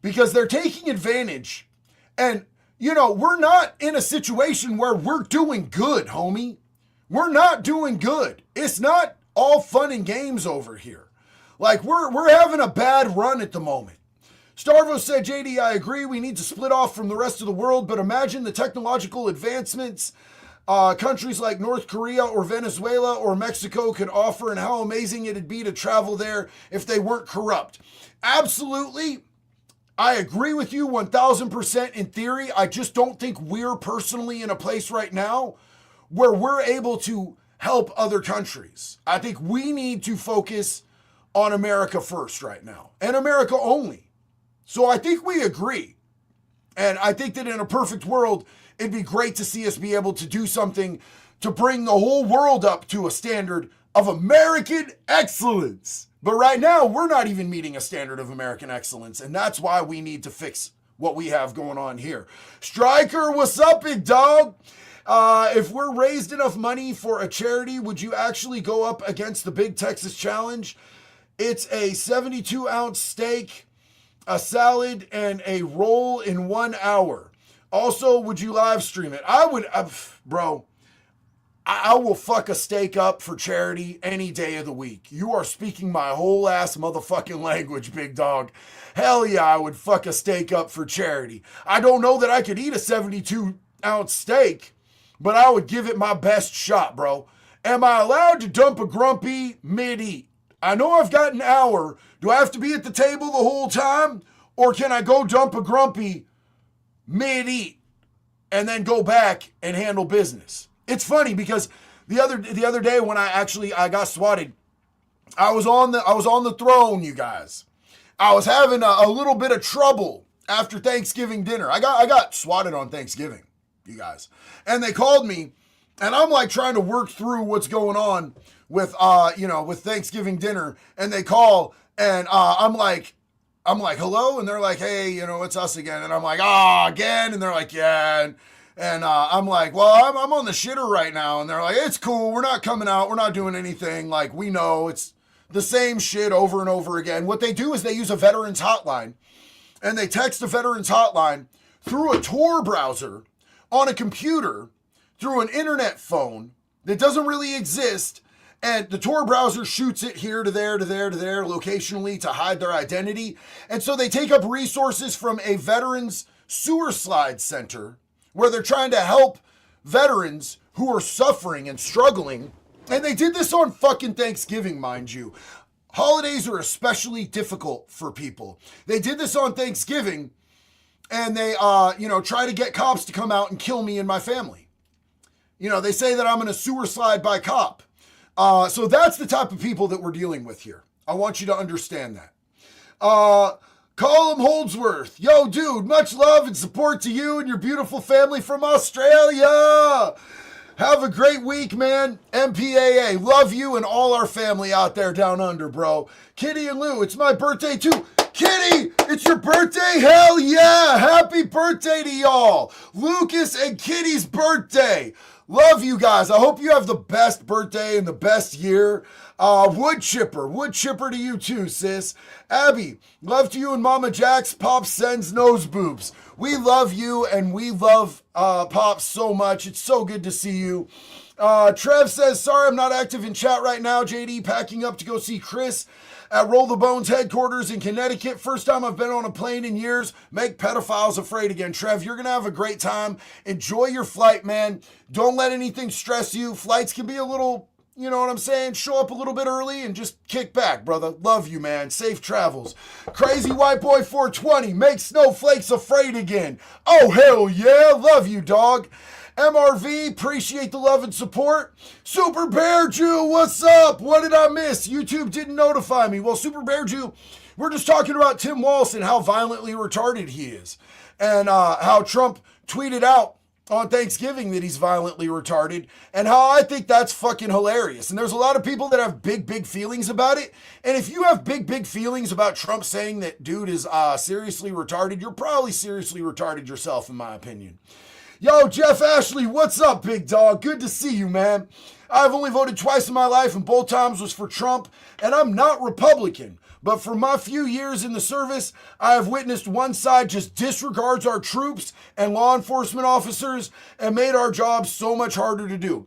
because they're taking advantage. And, we're not in a situation where we're doing good, homie. We're not doing good. It's not all fun and games over here. Like, we're having a bad run at the moment. Starvo said, JD, I agree. We need to split off from the rest of the world, but imagine the technological advancements countries like North Korea or Venezuela or Mexico could offer and how amazing it'd be to travel there if they weren't corrupt. Absolutely. I agree with you 1000% in theory. I just don't think we're personally in a place right now where we're able to help other countries. I think we need to focus on America first right now and America only. So I think we agree. And I think that in a perfect world, it'd be great to see us be able to do something to bring the whole world up to a standard of American excellence. But right now, we're not even meeting a standard of American excellence. And that's why we need to fix what we have going on here. Striker, what's up, big dog? If we're raised enough money for a charity, would you actually go up against the Big Texas Challenge? It's a 72-ounce steak, a salad, and a roll in 1 hour. Also, would you live stream it? I would, bro. I will fuck a steak up for charity any day of the week. You are speaking my whole ass motherfucking language, big dog. Hell yeah, I would fuck a steak up for charity. I don't know that I could eat a 72-ounce steak, but I would give it my best shot, bro. Am I allowed to dump a grumpy mid-eat? I know I've got an hour. Do I have to be at the table the whole time? Or can I go dump a grumpy mid-eat and then go back and handle business? It's funny because the other day when I got swatted, I was on the throne, you guys. I was having a little bit of trouble after Thanksgiving dinner. I got swatted on Thanksgiving, you guys. And they called me, and I'm like trying to work through what's going on with with Thanksgiving dinner, and they call, and I'm like, hello, and they're like, hey, it's us again, and I'm like, again, and they're like, yeah, and I'm like, well, I'm on the shitter right now, and they're like, it's cool, we're not coming out, we're not doing anything, like, we know it's the same shit over and over again. What they do is they use a veterans hotline, and they text a veterans hotline through a Tor browser on a computer through an internet phone that doesn't really exist. And the Tor browser shoots it here to there, to there, to there, locationally to hide their identity. And so they take up resources from a veterans sewer slide center where they're trying to help veterans who are suffering and struggling. And they did this on fucking Thanksgiving, mind you. Holidays are especially difficult for people. They did this on Thanksgiving, and they, try to get cops to come out and kill me and my family. They say that I'm in a sewer slide by cop. So that's the type of people that we're dealing with here. I want you to understand that. Colum Holdsworth. Yo, dude, much love and support to you and your beautiful family from Australia. Have a great week, man. MPAA. Love you and all our family out there down under, bro. Kitty and Lou, it's my birthday too. Kitty, it's your birthday? Hell yeah. Happy birthday to y'all. Lucas and Kitty's birthday. Love you guys. I hope you have the best birthday and the best year. Wood chipper to you too, sis. Abby, love to you and Mama Jax. Pop sends nose boobs. We love you and we love Pop so much. It's so good to see you. Trev says, sorry I'm not active in chat right now. JD packing up to go see Chris at Roll the Bones headquarters in Connecticut. First time I've been on a plane in years. Make pedophiles afraid again. Trev, you're going to have a great time. Enjoy your flight, man. Don't let anything stress you. Flights can be a little, you know what I'm saying? Show up a little bit early and just kick back, brother. Love you, man. Safe travels. Crazy White Boy 420. Make snowflakes afraid again. Oh, hell yeah. Love you, dog. MRV, appreciate the love and support. Super Bear Jew, what's up? What did I miss? YouTube didn't notify me. Well, Super Bear Jew, we're just talking about Tim Walz and how violently retarded he is. And how Trump tweeted out on Thanksgiving that he's violently retarded, and how I think that's fucking hilarious. And there's a lot of people that have big feelings about it. And if you have big feelings about Trump saying that dude is seriously retarded, you're probably seriously retarded yourself, in my opinion. Yo, Jeff Ashley, what's up, big dog? Good to see you, man. I've only voted twice in my life, and both times was for Trump, and I'm not Republican. But for my few years in the service, I have witnessed one side just disregards our troops and law enforcement officers and made our jobs so much harder to do.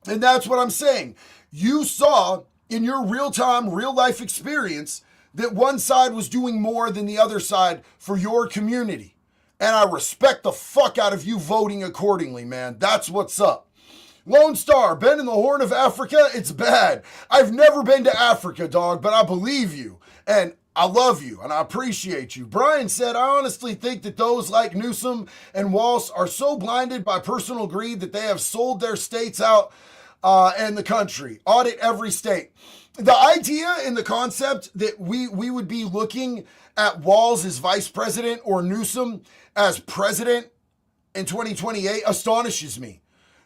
And that's what I'm saying. You saw in your real-time, real-life experience that one side was doing more than the other side for your community. And I respect the fuck out of you voting accordingly, man. That's what's up. Lone Star, been in the Horn of Africa? It's bad. I've never been to Africa, dog, but I believe you. And I love you, and I appreciate you. Brian said, I honestly think that those like Newsom and Walz are so blinded by personal greed that they have sold their states out and the country. Audit every state. The idea and the concept that we would be looking at Walz as vice president or Newsom as president in 2028 astonishes me.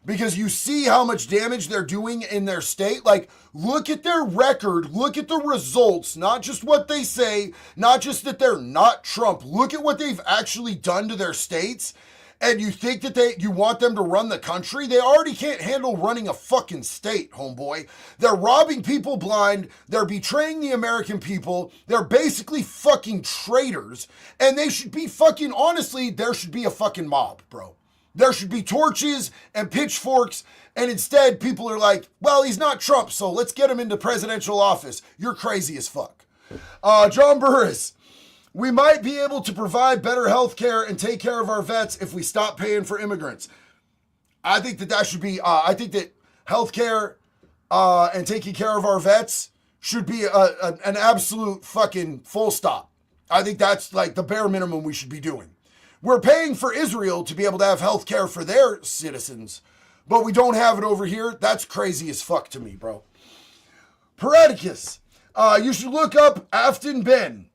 Because you see how much damage they're doing in their state. Like, look at their record. Look at the results. Not just what they say. Not just that they're not Trump. Look at what they've actually done to their states. And you think that you want them to run the country? They already can't handle running a fucking state, homeboy. They're robbing people blind. They're betraying the American people. They're basically fucking traitors. And they should be fucking, honestly, there should be a fucking mob, bro. There should be torches and pitchforks, and instead people are like, well, he's not Trump, so let's get him into presidential office. You're crazy as fuck. John Burris, we might be able to provide better health care and take care of our vets if we stop paying for immigrants. I think that should be, I think that health care and taking care of our vets should be an absolute fucking full stop. I think that's like the bare minimum we should be doing. We're paying for Israel to be able to have health care for their citizens, but we don't have it over here. That's crazy as fuck to me, bro. Paradicus, you should look up Afton Ben.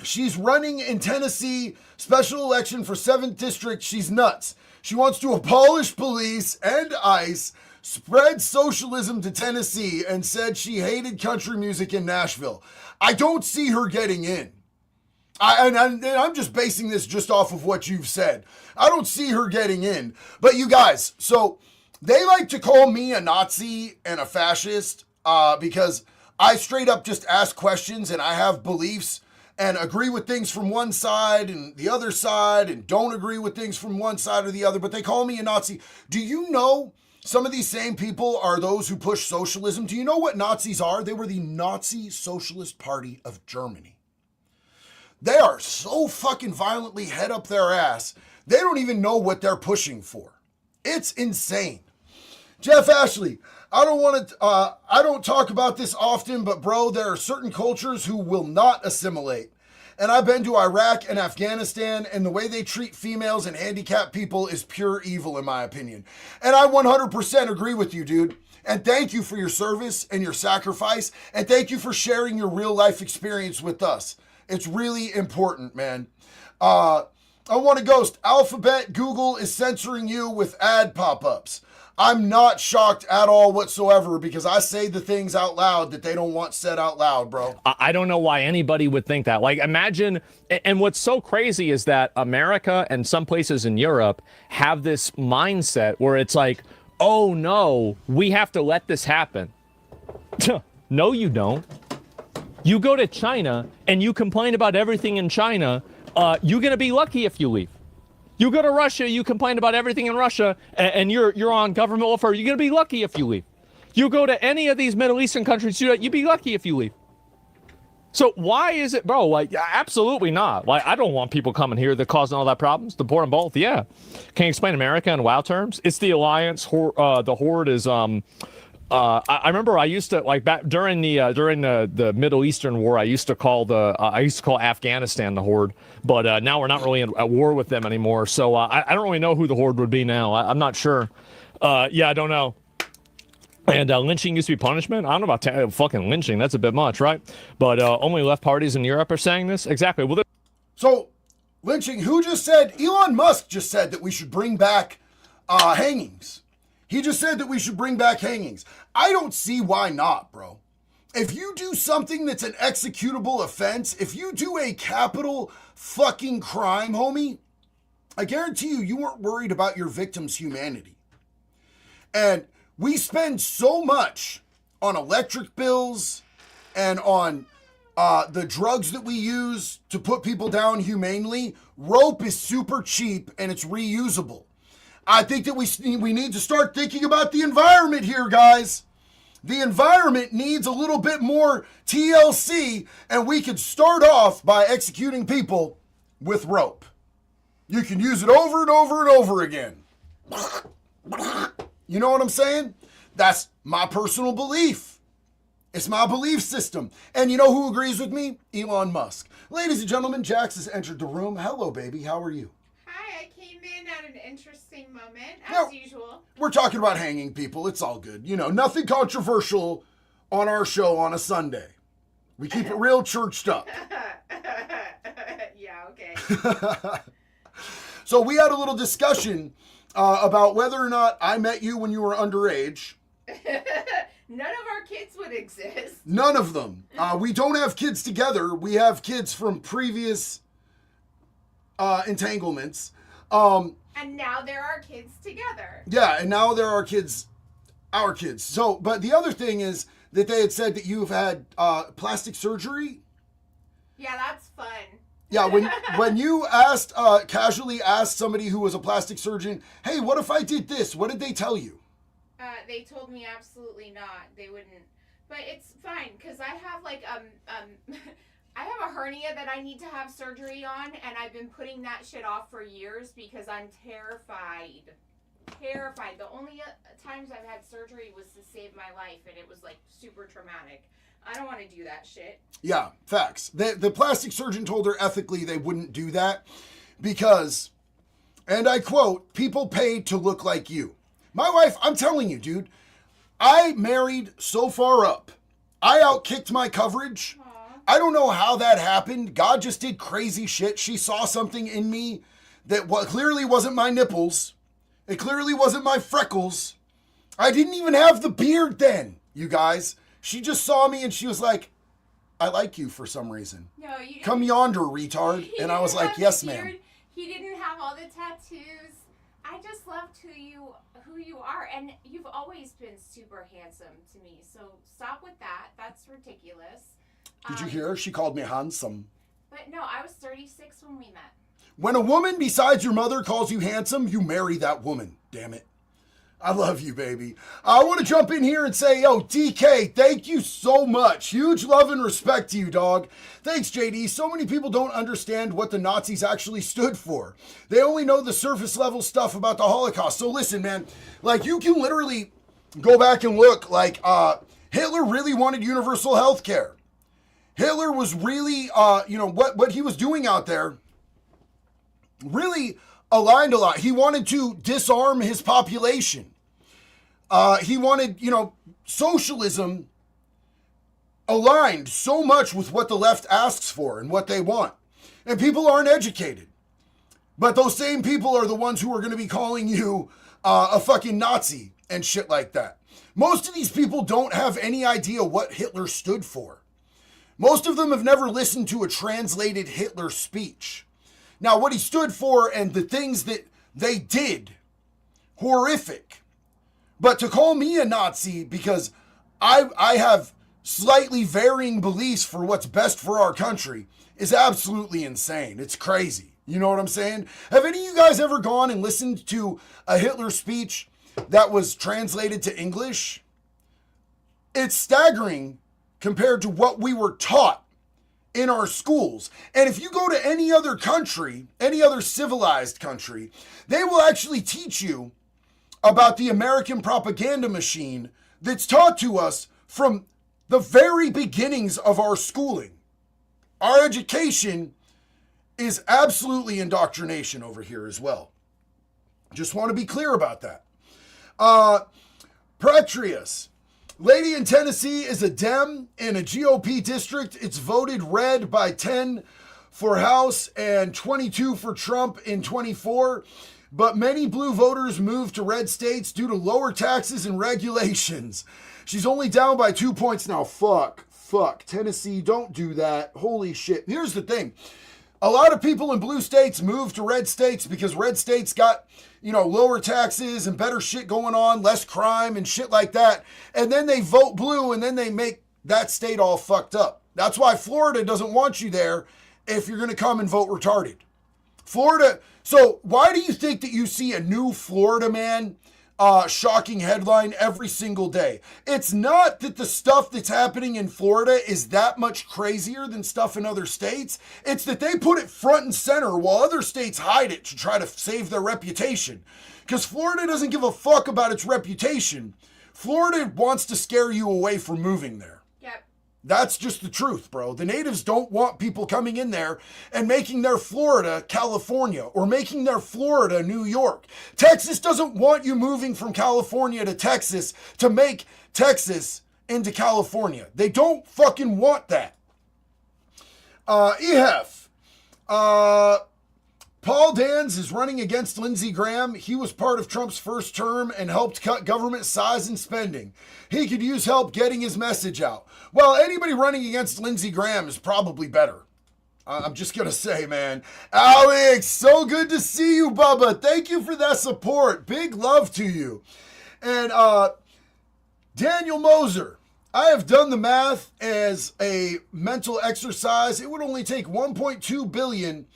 She's running in Tennessee, special election for 7th district. She's nuts. She wants to abolish police and ICE, spread socialism to Tennessee, and said she hated country music in Nashville. I don't see her getting in. I'm just basing this just off of what you've said. I don't see her getting in. But you guys, so they like to call me a Nazi and a fascist because I straight up just ask questions and I have beliefs and agree with things from one side and the other side and don't agree with things from one side or the other, but they call me a Nazi. Do you know some of these same people are those who push socialism? Do you know what Nazis are? They were the Nazi Socialist Party of Germany. They are so fucking violently head up their ass, they don't even know what they're pushing for. It's insane. Jeff Ashley, I don't talk about this often, but bro, there are certain cultures who will not assimilate. And I've been to Iraq and Afghanistan, and the way they treat females and handicapped people is pure evil, in my opinion. And I 100% agree with you, dude. And thank you for your service and your sacrifice, and thank you for sharing your real life experience with us. It's really important, man. I want to ghost. Alphabet Google is censoring you with ad pop-ups. I'm not shocked at all whatsoever because I say the things out loud that they don't want said out loud, bro. I don't know why anybody would think that. Like, imagine, and what's so crazy is that America and some places in Europe have this mindset where it's like, oh no, we have to let this happen. No, you don't. You go to China and you complain about everything in China, you're going to be lucky if you leave. You go to Russia, you complain about everything in Russia, and you're on government welfare, you're going to be lucky if you leave. You go to any of these Middle Eastern countries, you'd be lucky if you leave. So why is it, bro? Like, absolutely not. Like, I don't want people coming here that causing all that problems. Deport them both, yeah. Can you explain America in WoW terms? It's the alliance. The Horde is I remember I used to, like, back during the Middle Eastern War, I used to call Afghanistan the Horde, but now we're not really at war with them anymore. So I don't really know who the Horde would be now. I'm not sure. Yeah, I don't know. And lynching used to be punishment. I don't know about fucking lynching. That's a bit much, right? But only left parties in Europe are saying this. Exactly. Well, so lynching. Who just said? Elon Musk just said that we should bring back hangings. He just said that we should bring back hangings. I don't see why not, bro. If you do something that's an executable offense, if you do a capital fucking crime, homie, I guarantee you weren't worried about your victim's humanity. And we spend so much on electric bills and on the drugs that we use to put people down humanely. Rope is super cheap and it's reusable. I think that we need to start thinking about the environment here, guys. The environment needs a little bit more TLC, and we could start off by executing people with rope. You can use it over and over and over again. You know what I'm saying? That's my personal belief. It's my belief system. And you know who agrees with me? Elon Musk. Ladies and gentlemen, Jax has entered the room. Hello, baby. How are you? Hi, I came in at an interesting moment, as usual. We're talking about hanging people. It's all good. You know, nothing controversial on our show on a Sunday. We keep it real churched up. Yeah, okay. So we had a little discussion about whether or not I met you when you were underage. None of our kids would exist. None of them. We don't have kids together. We have kids from previous entanglements. And now there are kids together. Yeah, and now there are kids, our kids. So, but the other thing is that they had said that you've had plastic surgery. Yeah, that's fun. Yeah, when you casually asked somebody who was a plastic surgeon, hey, what if I did this? What did they tell you? They told me absolutely not. They wouldn't. But it's fine, because I have like I have a hernia that I need to have surgery on, and I've been putting that shit off for years because I'm terrified. Terrified. The only times I've had surgery was to save my life, and it was like super traumatic. I don't want to do that shit. Yeah, facts. The plastic surgeon told her ethically they wouldn't do that because, and I quote, people paid to look like you. My wife, I'm telling you, dude, I married so far up. I outkicked my coverage. Aww. I don't know how that happened. God just did crazy shit. She saw something in me that clearly wasn't my nipples. It clearly wasn't my freckles. I didn't even have the beard then, you guys. She just saw me and she was like, I like you for some reason. No, you didn't. Come yonder, retard. And I was like, yes, ma'am. He didn't have all the tattoos. I just loved who you are, and you've always been super handsome to me. So stop with that. That's ridiculous. Did you hear her? She called me handsome. But no, I was 36 when we met. When a woman besides your mother calls you handsome, you marry that woman. Damn it. I love you, baby. I want to jump in here and say, yo, DK, thank you so much. Huge love and respect to you, dog. Thanks, JD. So many people don't understand what the Nazis actually stood for. They only know the surface level stuff about the Holocaust. So listen, man, like you can literally go back and look like Hitler really wanted universal health care. Hitler was really, what he was doing out there really aligned a lot. He wanted to disarm his population. He wanted, socialism aligned so much with what the left asks for and what they want. And people aren't educated. But those same people are the ones who are going to be calling you a fucking Nazi and shit like that. Most of these people don't have any idea what Hitler stood for. Most of them have never listened to a translated Hitler speech. Now, what he stood for and the things that they did, horrific. But to call me a Nazi because I have slightly varying beliefs for what's best for our country is absolutely insane. It's crazy. You know what I'm saying? Have any of you guys ever gone and listened to a Hitler speech that was translated to English? It's staggering compared to what we were taught in our schools. And if you go to any other country, any other civilized country, they will actually teach you about the American propaganda machine that's taught to us from the very beginnings of our schooling. Our education is absolutely indoctrination over here as well. Just want to be clear about that. Pretrius. Lady in Tennessee is a Dem in a GOP district. It's voted red by 10 for House and 22 for Trump in 24. But many blue voters moved to red states due to lower taxes and regulations. She's only down by 2 points now. Fuck. Tennessee, don't do that. Holy shit. Here's the thing. A lot of people in blue states moved to red states because red states got, lower taxes and better shit going on, less crime and shit like that. And then they vote blue and then they make that state all fucked up. That's why Florida doesn't want you there if you're going to come and vote retarded. Florida. So why do you think that you see a new Florida man shocking headline every single day? It's not that the stuff that's happening in Florida is that much crazier than stuff in other states. It's that they put it front and center while other states hide it to try to save their reputation. Because Florida doesn't give a fuck about its reputation. Florida wants to scare you away from moving there. Yep. That's just the truth, bro. The natives don't want people coming in there and making their Florida California or making their Florida New York. Texas doesn't want you moving from California to Texas to make Texas into California. They don't fucking want that. EHEF. Paul Dans is running against Lindsey Graham. He was part of Trump's first term and helped cut government size and spending. He could use help getting his message out. Well, anybody running against Lindsey Graham is probably better. I'm just going to say, man. Alex, so good to see you, Bubba. Thank you for that support. Big love to you. And Daniel Moser, I have done the math as a mental exercise. It would only take $1.2 billion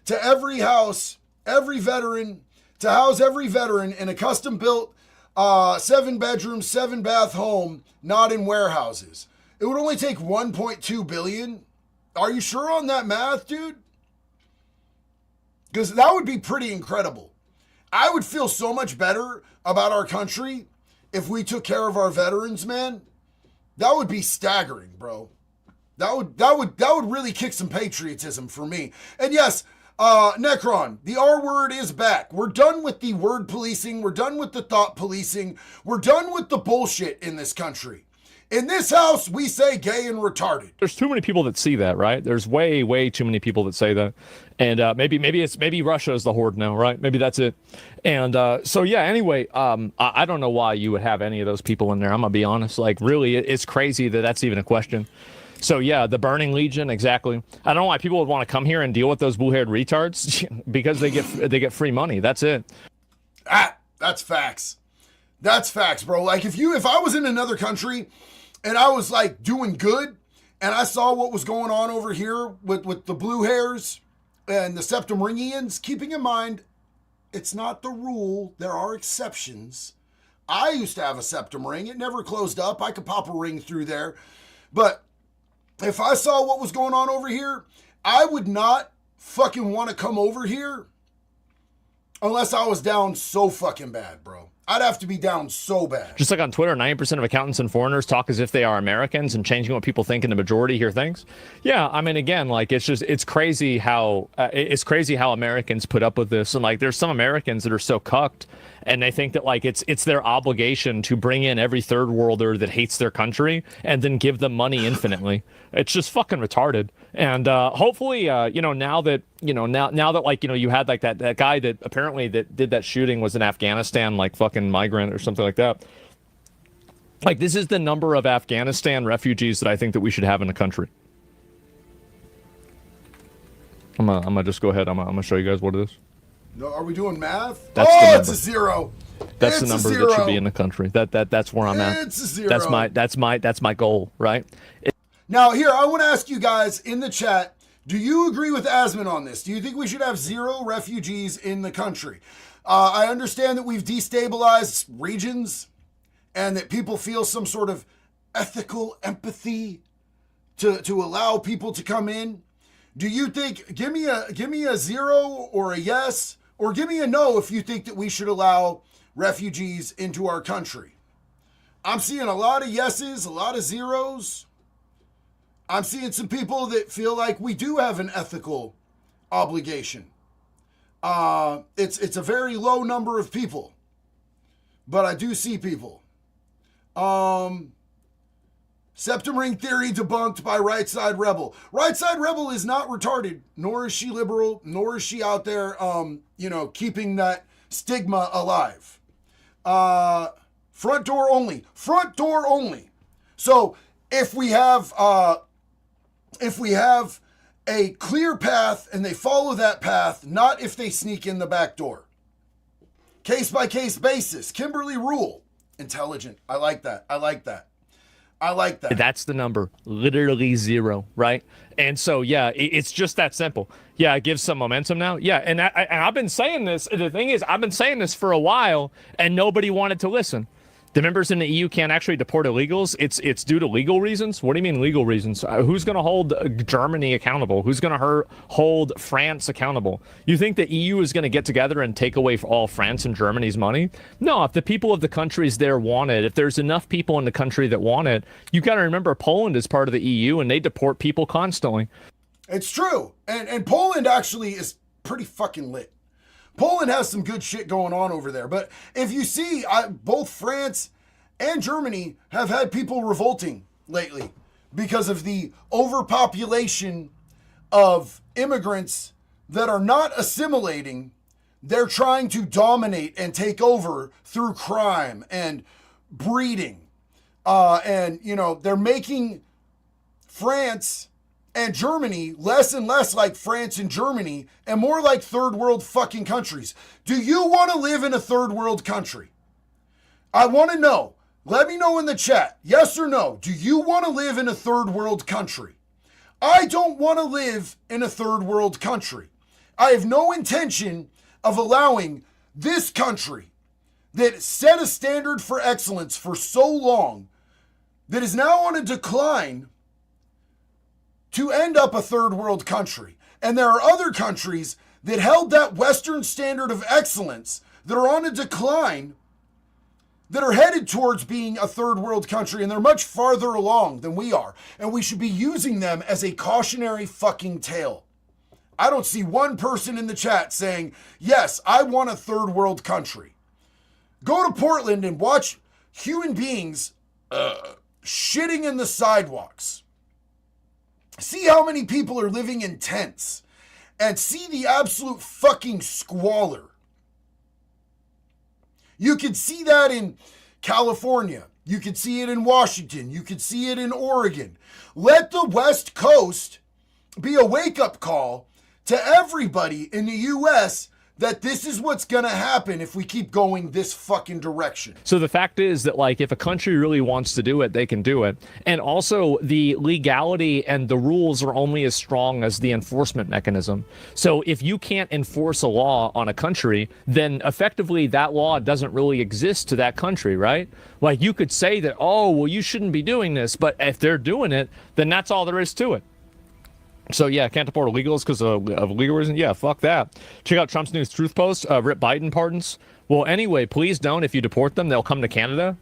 to every house, every veteran, to house every veteran in a custom-built 7-bedroom, 7-bath home, not in warehouses. It would only take $1.2 billion. Are you sure on that math, dude? Because that would be pretty incredible. I would feel so much better about our country if we took care of our veterans, man. That would be staggering, bro. That would really kick some patriotism for me. And yes, Necron, the R word is back. We're done with the word policing. We're done with the thought policing. We're done with the bullshit in this country. In this house, we say gay and retarded. There's too many people that see that, right? There's way too many people that say that. And maybe Russia is the horde now, right? Maybe that's it. And so yeah, anyway, I don't know why you would have any of those people in there. I'm gonna be honest. Like, really, it's crazy that that's even a question. So yeah, the Burning Legion, exactly. I don't know why people would want to come here and deal with those blue-haired retards because they get free money. That's it. That's facts. That's facts, bro. Like if I was in another country and I was like doing good and I saw what was going on over here with the blue hairs and the Septimringians, keeping in mind, it's not the rule. There are exceptions. I used to have a septum ring. It never closed up. I could pop a ring through there. But if I saw what was going on over here, I would not fucking want to come over here unless I was down so fucking bad, bro. I'd have to be down so bad. Just like on Twitter, 90% of accountants and foreigners talk as if they are Americans and changing what people think and the majority hear things. Yeah, I mean, again, like, it's crazy how Americans put up with this. And like, there's some Americans that are so cucked and they think that like it's their obligation to bring in every third worlder that hates their country and then give them money infinitely. It's just fucking retarded. And hopefully, now that like, you had like that guy that apparently that did that shooting was in Afghanistan, like fucking migrant or something like that. Like, this is the number of Afghanistan refugees that I think that we should have in the country. I'm gonna just go ahead. I'm gonna show you guys what it is. No, are we doing math? That's the number. It's a zero. That's it's the number that should be in the country. That's where I'm at. It's a zero. That's my goal, right? Now, here, I want to ask you guys in the chat, do you agree with Asman on this? Do you think we should have 0 refugees in the country? I understand that we've destabilized regions and that people feel some sort of ethical empathy to allow people to come in. Do you think, give me a 0 or a yes, or give me a no if you think that we should allow refugees into our country? I'm seeing a lot of yeses, a lot of zeros. I'm seeing some people that feel like we do have an ethical obligation. It's a very low number of people, but I do see people. Septum ring theory debunked by Right Side Rebel. Right Side Rebel is not retarded, nor is she liberal, nor is she out there, keeping that stigma alive. Front door only. Front door only. So if we have a clear path and they follow that path, not if they sneak in the back door. Case by case basis. Kimberly Rule. Intelligent. I like that. I like that. I like that. That's the number. Literally 0, right? And so, yeah, it's just that simple. Yeah, it gives some momentum now. Yeah, and I've been saying this. The thing is, I've been saying this for a while, and nobody wanted to listen. The members in the EU can't actually deport illegals. It's due to legal reasons. What do you mean legal reasons? Who's going to hold Germany accountable? Who's going to hold France accountable? You think the EU is going to get together and take away all France and Germany's money? No, if the people of the countries there want it, if there's enough people in the country that want it, you got to remember Poland is part of the EU and they deport people constantly. It's true. And Poland actually is pretty fucking lit. Poland has some good shit going on over there. But if you see, both France and Germany have had people revolting lately because of the overpopulation of immigrants that are not assimilating. They're trying to dominate and take over through crime and breeding. And, you know, they're making France and Germany less and less like France and Germany and more like third world fucking countries. Do you want to live in a third world country? I want to know. Let me know in the chat. Yes or no. Do you want to live in a third world country? I don't want to live in a third world country. I have no intention of allowing this country that set a standard for excellence for so long, that is now on a decline, to end up a third world country. And there are other countries that held that Western standard of excellence that are on a decline, that are headed towards being a third world country, and they're much farther along than we are. And we should be using them as a cautionary fucking tale. I don't see one person in the chat saying, yes, I want a third world country. Go to Portland and watch human beings shitting in the sidewalks. See how many people are living in tents and see the absolute fucking squalor. You could see that in California. You could see it in Washington. You could see it in Oregon. Let the West Coast be a wake-up call to everybody in the U.S. that this is what's going to happen if we keep going this fucking direction. So the fact is that, like, if a country really wants to do it, they can do it. And also, the legality and the rules are only as strong as the enforcement mechanism. So if you can't enforce a law on a country, then effectively that law doesn't really exist to that country, right? Like, you could say that, oh, well, you shouldn't be doing this, but if they're doing it, then that's all there is to it. So, yeah, can't deport illegals because of legal reason? Yeah, fuck that. Check out Trump's newest truth post, rip Biden pardons. Well, anyway, please don't. If you deport them, they'll come to Canada.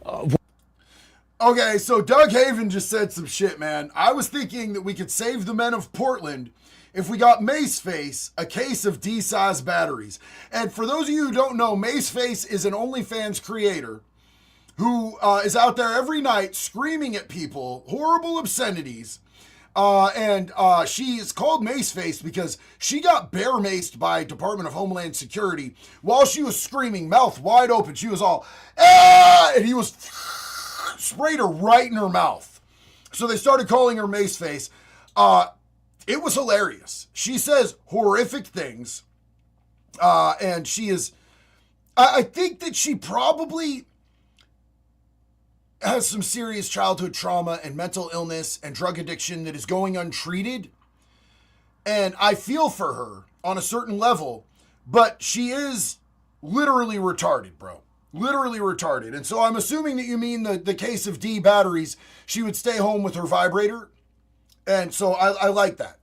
Okay, so Doug Haven just said some shit, man. I was thinking that we could save the men of Portland if we got Maceface a case of D-size batteries. And for those of you who don't know, Maceface is an OnlyFans creator who is out there every night screaming at people horrible obscenities. And she is called Maceface because she got bear maced by Department of Homeland Security while she was screaming, mouth wide open. She was all, ah! And he was sprayed her right in her mouth. So they started calling her Maceface. It was hilarious. She says horrific things. And she is, I think that she probably has some serious childhood trauma and mental illness and drug addiction that is going untreated. And I feel for her on a certain level, but she is literally retarded, bro. Literally retarded. And so I'm assuming that you mean the case of D batteries. She would stay home with her vibrator. And so I like that.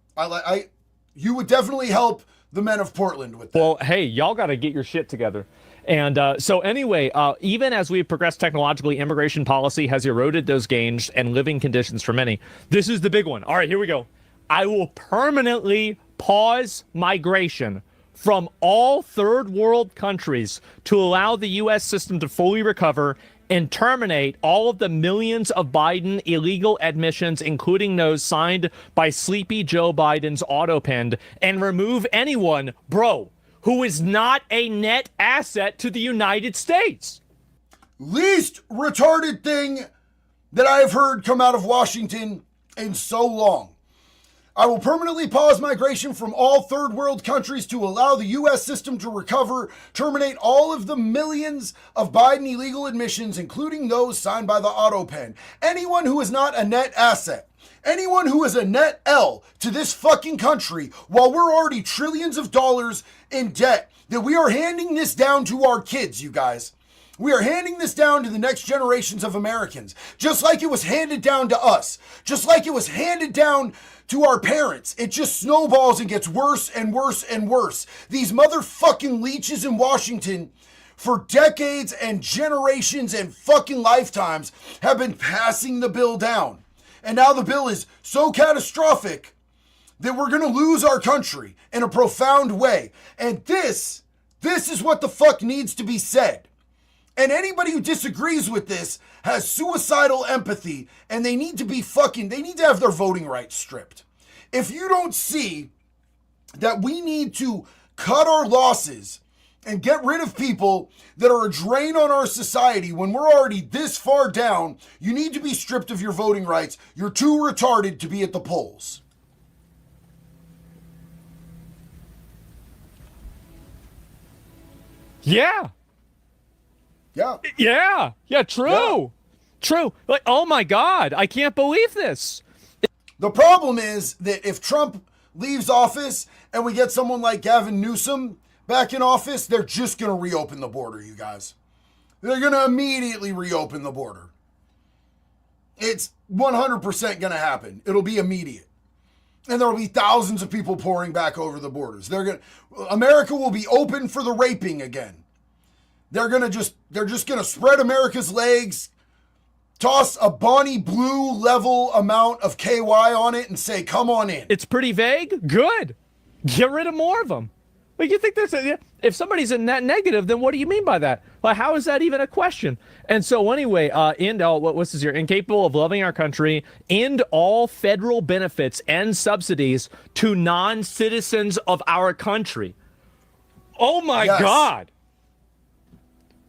You would definitely help the men of Portland with that. Well, hey, y'all got to get your shit together. And so anyway, even as we've progressed technologically, immigration policy has eroded those gains and living conditions for many. This is the big one. All right, here we go. I will permanently pause migration from all third world countries to allow the U.S. system to fully recover and terminate all of the millions of Biden illegal admissions, including those signed by Sleepy Joe Biden's autopenned, and remove anyone, who is not a net asset to the United States. Least retarded thing that I have heard come out of Washington in so long. I will permanently pause migration from all third world countries to allow the U.S. system to recover, terminate all of the millions of Biden illegal admissions, including those signed by the auto pen. Anyone who is not a net asset, anyone who is a net L to this fucking country, while we're already trillions of dollars in debt, that we are handing this down to our kids, you guys. We are handing this down to the next generations of Americans, just like it was handed down to us, just like it was handed down to our parents. It just snowballs and gets worse and worse and worse. These motherfucking leeches in Washington for decades and generations and fucking lifetimes have been passing the bill down. And now the bill is so catastrophic that we're going to lose our country in a profound way. And this is what the fuck needs to be said. And anybody who disagrees with this has suicidal empathy, and they need to have their voting rights stripped. If you don't see that we need to cut our losses and get rid of people that are a drain on our society when we're already this far down, you need to be stripped of your voting rights. You're too retarded to be at the polls. Yeah. Yeah. Yeah, true. Yeah. True. Like, oh my God, I can't believe this. The problem is that if Trump leaves office and we get someone like Gavin Newsom back in office, they're just going to reopen the border, you guys. They're going to immediately reopen the border. It's 100% going to happen. It'll be immediate. And there will be thousands of people pouring back over the borders. America will be open for the raping again. They're just going to spread America's legs, toss a Bonnie Blue level amount of KY on it and say, come on in. It's pretty vague. Good. Get rid of more of them. Like, you think if somebody's in net negative, then what do you mean by that? Like, how is that even a question? And so anyway, what's this here? Incapable of loving our country, end all federal benefits and subsidies to non-citizens of our country. Oh my God.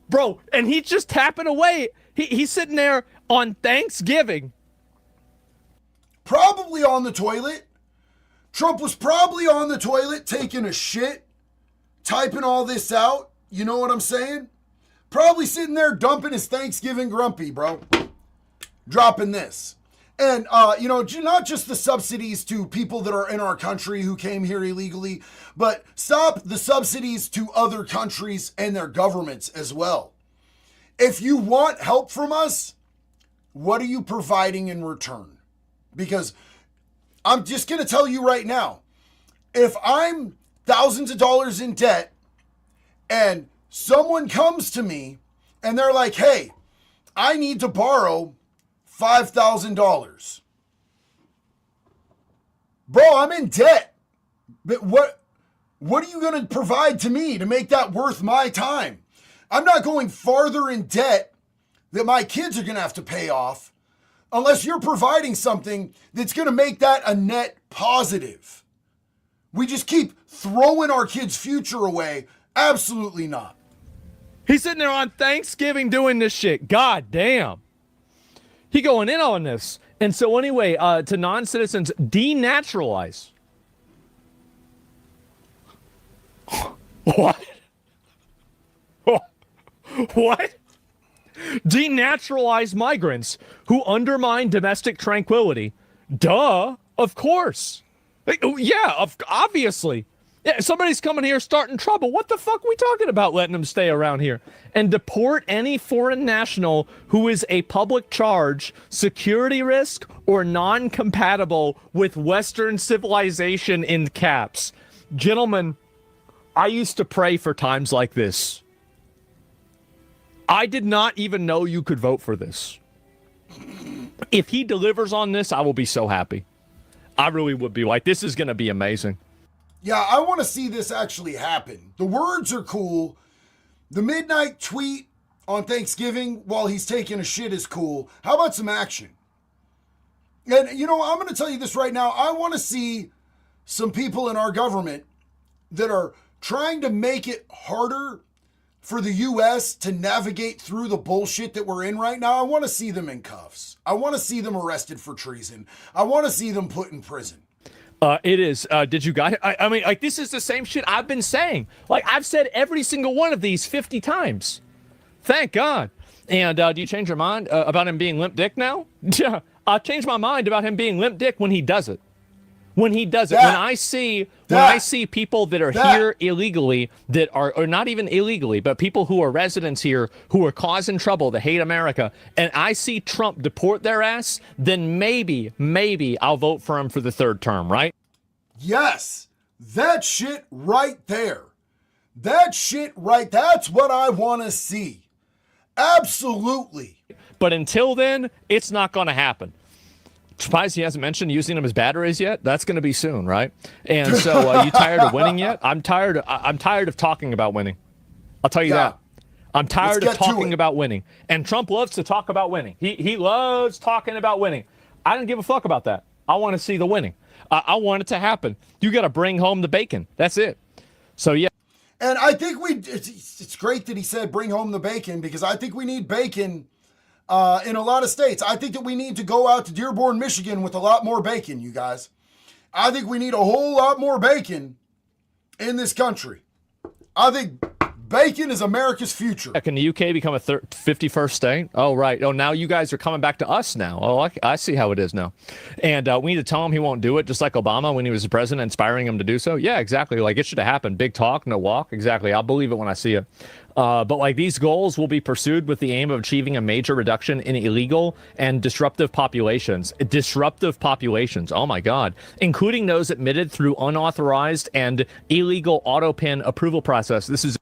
Bro, and he's just tapping away. He's sitting there on Thanksgiving. Probably on the toilet. Trump was probably on the toilet taking a shit, typing all this out. You know what I'm saying? Probably sitting there dumping his Thanksgiving grumpy, bro. Dropping this. And, not just the subsidies to people that are in our country who came here illegally, but stop the subsidies to other countries and their governments as well. If you want help from us, what are you providing in return? Because I'm just going to tell you right now, if I'm thousands of dollars in debt and someone comes to me and they're like, hey, I need to borrow $5,000. Bro, I'm in debt. But what are you going to provide to me to make that worth my time? I'm not going farther in debt that my kids are going to have to pay off unless you're providing something that's going to make that a net positive. We just keep throwing our kids' future away. Absolutely not. He's sitting there on Thanksgiving doing this shit. God damn. He going in on this. And so anyway, to non-citizens, denaturalize. What? What? Denaturalize migrants who undermine domestic tranquility. Duh, of course. Yeah, obviously. Yeah, somebody's coming here starting trouble. What the fuck are we talking about letting them stay around here? And deport any foreign national who is a public charge, security risk, or non-compatible with Western civilization in caps. Gentlemen, I used to pray for times like this. I did not even know you could vote for this. If he delivers on this, I will be so happy. I really would be like, this is going to be amazing. Yeah, I want to see this actually happen. The words are cool. The midnight tweet on Thanksgiving while he's taking a shit is cool. How about some action? And, I'm going to tell you this right now. I want to see some people in our government that are trying to make it harder for the U.S. to navigate through the bullshit that we're in right now. I want to see them in cuffs. I want to see them arrested for treason. I want to see them put in prison. It is. Did you guys? I mean, like, this is the same shit I've been saying. Like, I've said every single one of these 50 times. Thank God. And do you change your mind about him being limp dick now? Yeah, I'll change my mind about him being limp dick when he does it. When he does it, when I see people that are here illegally, that are, or not even illegally, but people who are residents here who are causing trouble, that hate America, and I see Trump deport their ass, then maybe I'll vote for him for the third term, right? Yes, that shit right there. That's what I want to see. Absolutely. But until then, it's not going to happen. Surprised he hasn't mentioned using them as batteries yet. That's going to be soon, right? And so, you tired of winning yet? I'm tired of talking about winning. I'll tell you that. I'm tired of talking about winning. And Trump loves to talk about winning. He loves talking about winning. I don't give a fuck about that. I want to see the winning. I want it to happen. You got to bring home the bacon. That's it. So, yeah. And I think it's great that he said bring home the bacon, because I think we need bacon in a lot of states. I think that we need to go out to Dearborn, Michigan with a lot more bacon, you guys. I think we need a whole lot more bacon in this country. I think bacon is America's future. Can the UK become a 51st state? Oh, right. Oh, now you guys are coming back to us now. Oh, I see how it is now. And we need to tell him he won't do it, just like Obama when he was the president, inspiring him to do so. Yeah, exactly. Like, it should have happened. Big talk, no walk. Exactly. I'll believe it when I see it. But like, these goals will be pursued with the aim of achieving a major reduction in illegal and disruptive populations. Disruptive populations. Oh my God. Including those admitted through unauthorized and illegal auto pen approval process. This is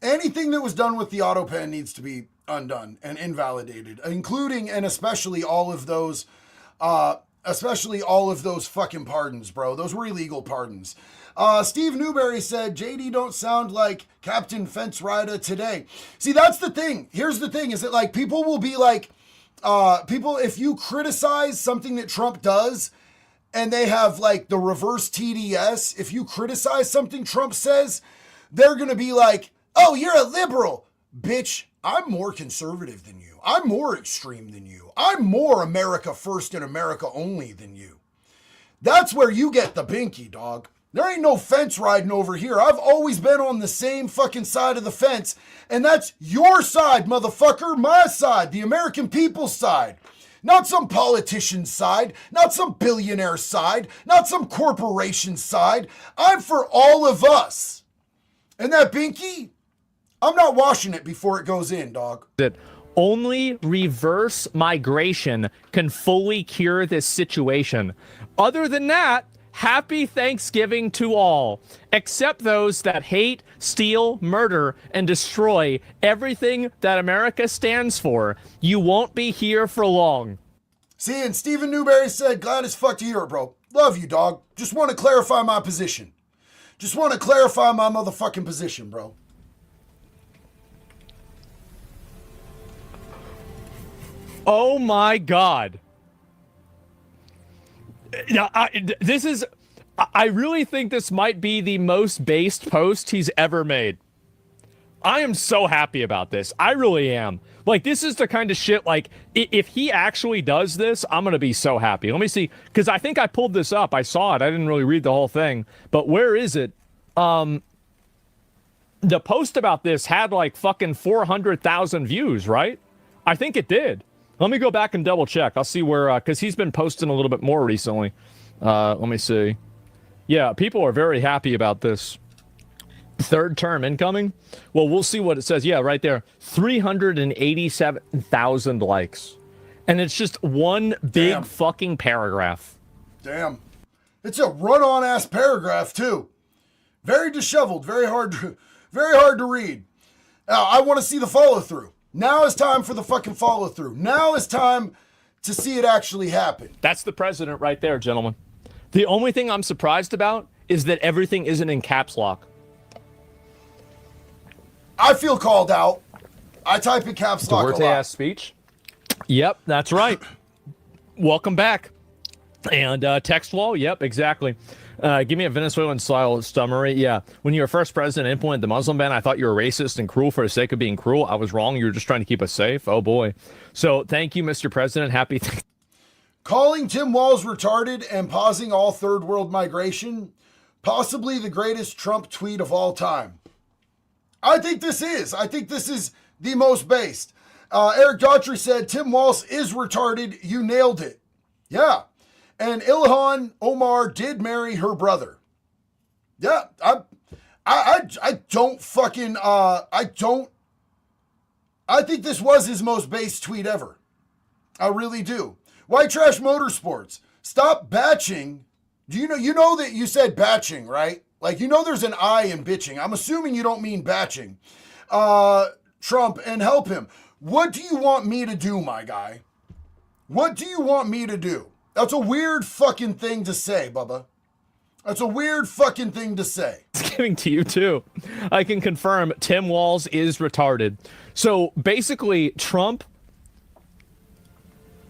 anything that was done with the auto pen needs to be undone and invalidated, including and especially all of those fucking pardons, bro. Those were illegal pardons. Steve Newberry said, JD don't sound like Captain Fence Rider today. See, that's the thing. Here's the thing, is that, like, people will be like, if you criticize something that Trump does and they have like the reverse TDS, if you criticize something Trump says, they're going to be like, oh, you're a liberal. Bitch, I'm more conservative than you. I'm more extreme than you. I'm more America first and America only than you. That's where you get the binky, dog. There ain't no fence riding over here. I've always been on the same fucking side of the fence, and that's your side, motherfucker, my side, the American people's side. Not some politician's side, not some billionaire side, not some corporation side. I'm for all of us. And that binky, I'm not washing it before it goes in, dog. That only reverse migration can fully cure this situation. Other than that, happy Thanksgiving to all, except those that hate, steal, murder, and destroy everything that America stands for. You won't be here for long. See, and Stephen Newberry said, glad as fuck to hear it, bro. Love you, dog. Just want to clarify my position. Just want to clarify my motherfucking position, bro. Oh my God. Now, I really think this might be the most based post he's ever made. I am so happy about this. I really am. Like, this is the kind of shit, like, if he actually does this, I'm going to be so happy. Let me see, because I think I pulled this up. I saw it. I didn't really read the whole thing, but where is it? The post about this had like fucking 400,000 views, right? I think it did. Let me go back and double check. I'll see where, because he's been posting a little bit more recently. Let me see. Yeah, people are very happy about this. Third term incoming? Well, we'll see what it says. Yeah, right there. 387,000 likes. And it's just one big fucking paragraph. Damn. It's a run-on ass paragraph, too. Very disheveled, very hard to read. Now, I want to see the follow-through. Now is time for the fucking follow-through. Now is time to see it actually happen. That's the president right there, gentlemen. The only thing I'm surprised about is that everything isn't in caps lock. I feel called out. I type in caps lock a lot. Ass speech. Yep, that's right. Welcome back. And text wall. Yep, exactly. Give me a Venezuelan style summary. Yeah. When you were first president, implemented the Muslim ban, I thought you were racist and cruel for the sake of being cruel. I was wrong. You were just trying to keep us safe. Oh boy. So thank you, Mr. President. Happy. Calling Tim Walz retarded and pausing all third world migration, possibly the greatest Trump tweet of all time. I think this is the most based. Eric Daughtry said, Tim Walz is retarded. You nailed it. Yeah. And Ilhan Omar did marry her brother. Yeah. I think this was his most based tweet ever. I really do. White Trash Motorsports. Stop batching. Do you know that you said batching, right? Like, there's an I in bitching. I'm assuming you don't mean batching. Trump, and help him. What do you want me to do, my guy? What do you want me to do? That's a weird fucking thing to say, Bubba. That's a weird fucking thing to say. It's giving to you, too. I can confirm Tim Walz is retarded. So, basically, Trump,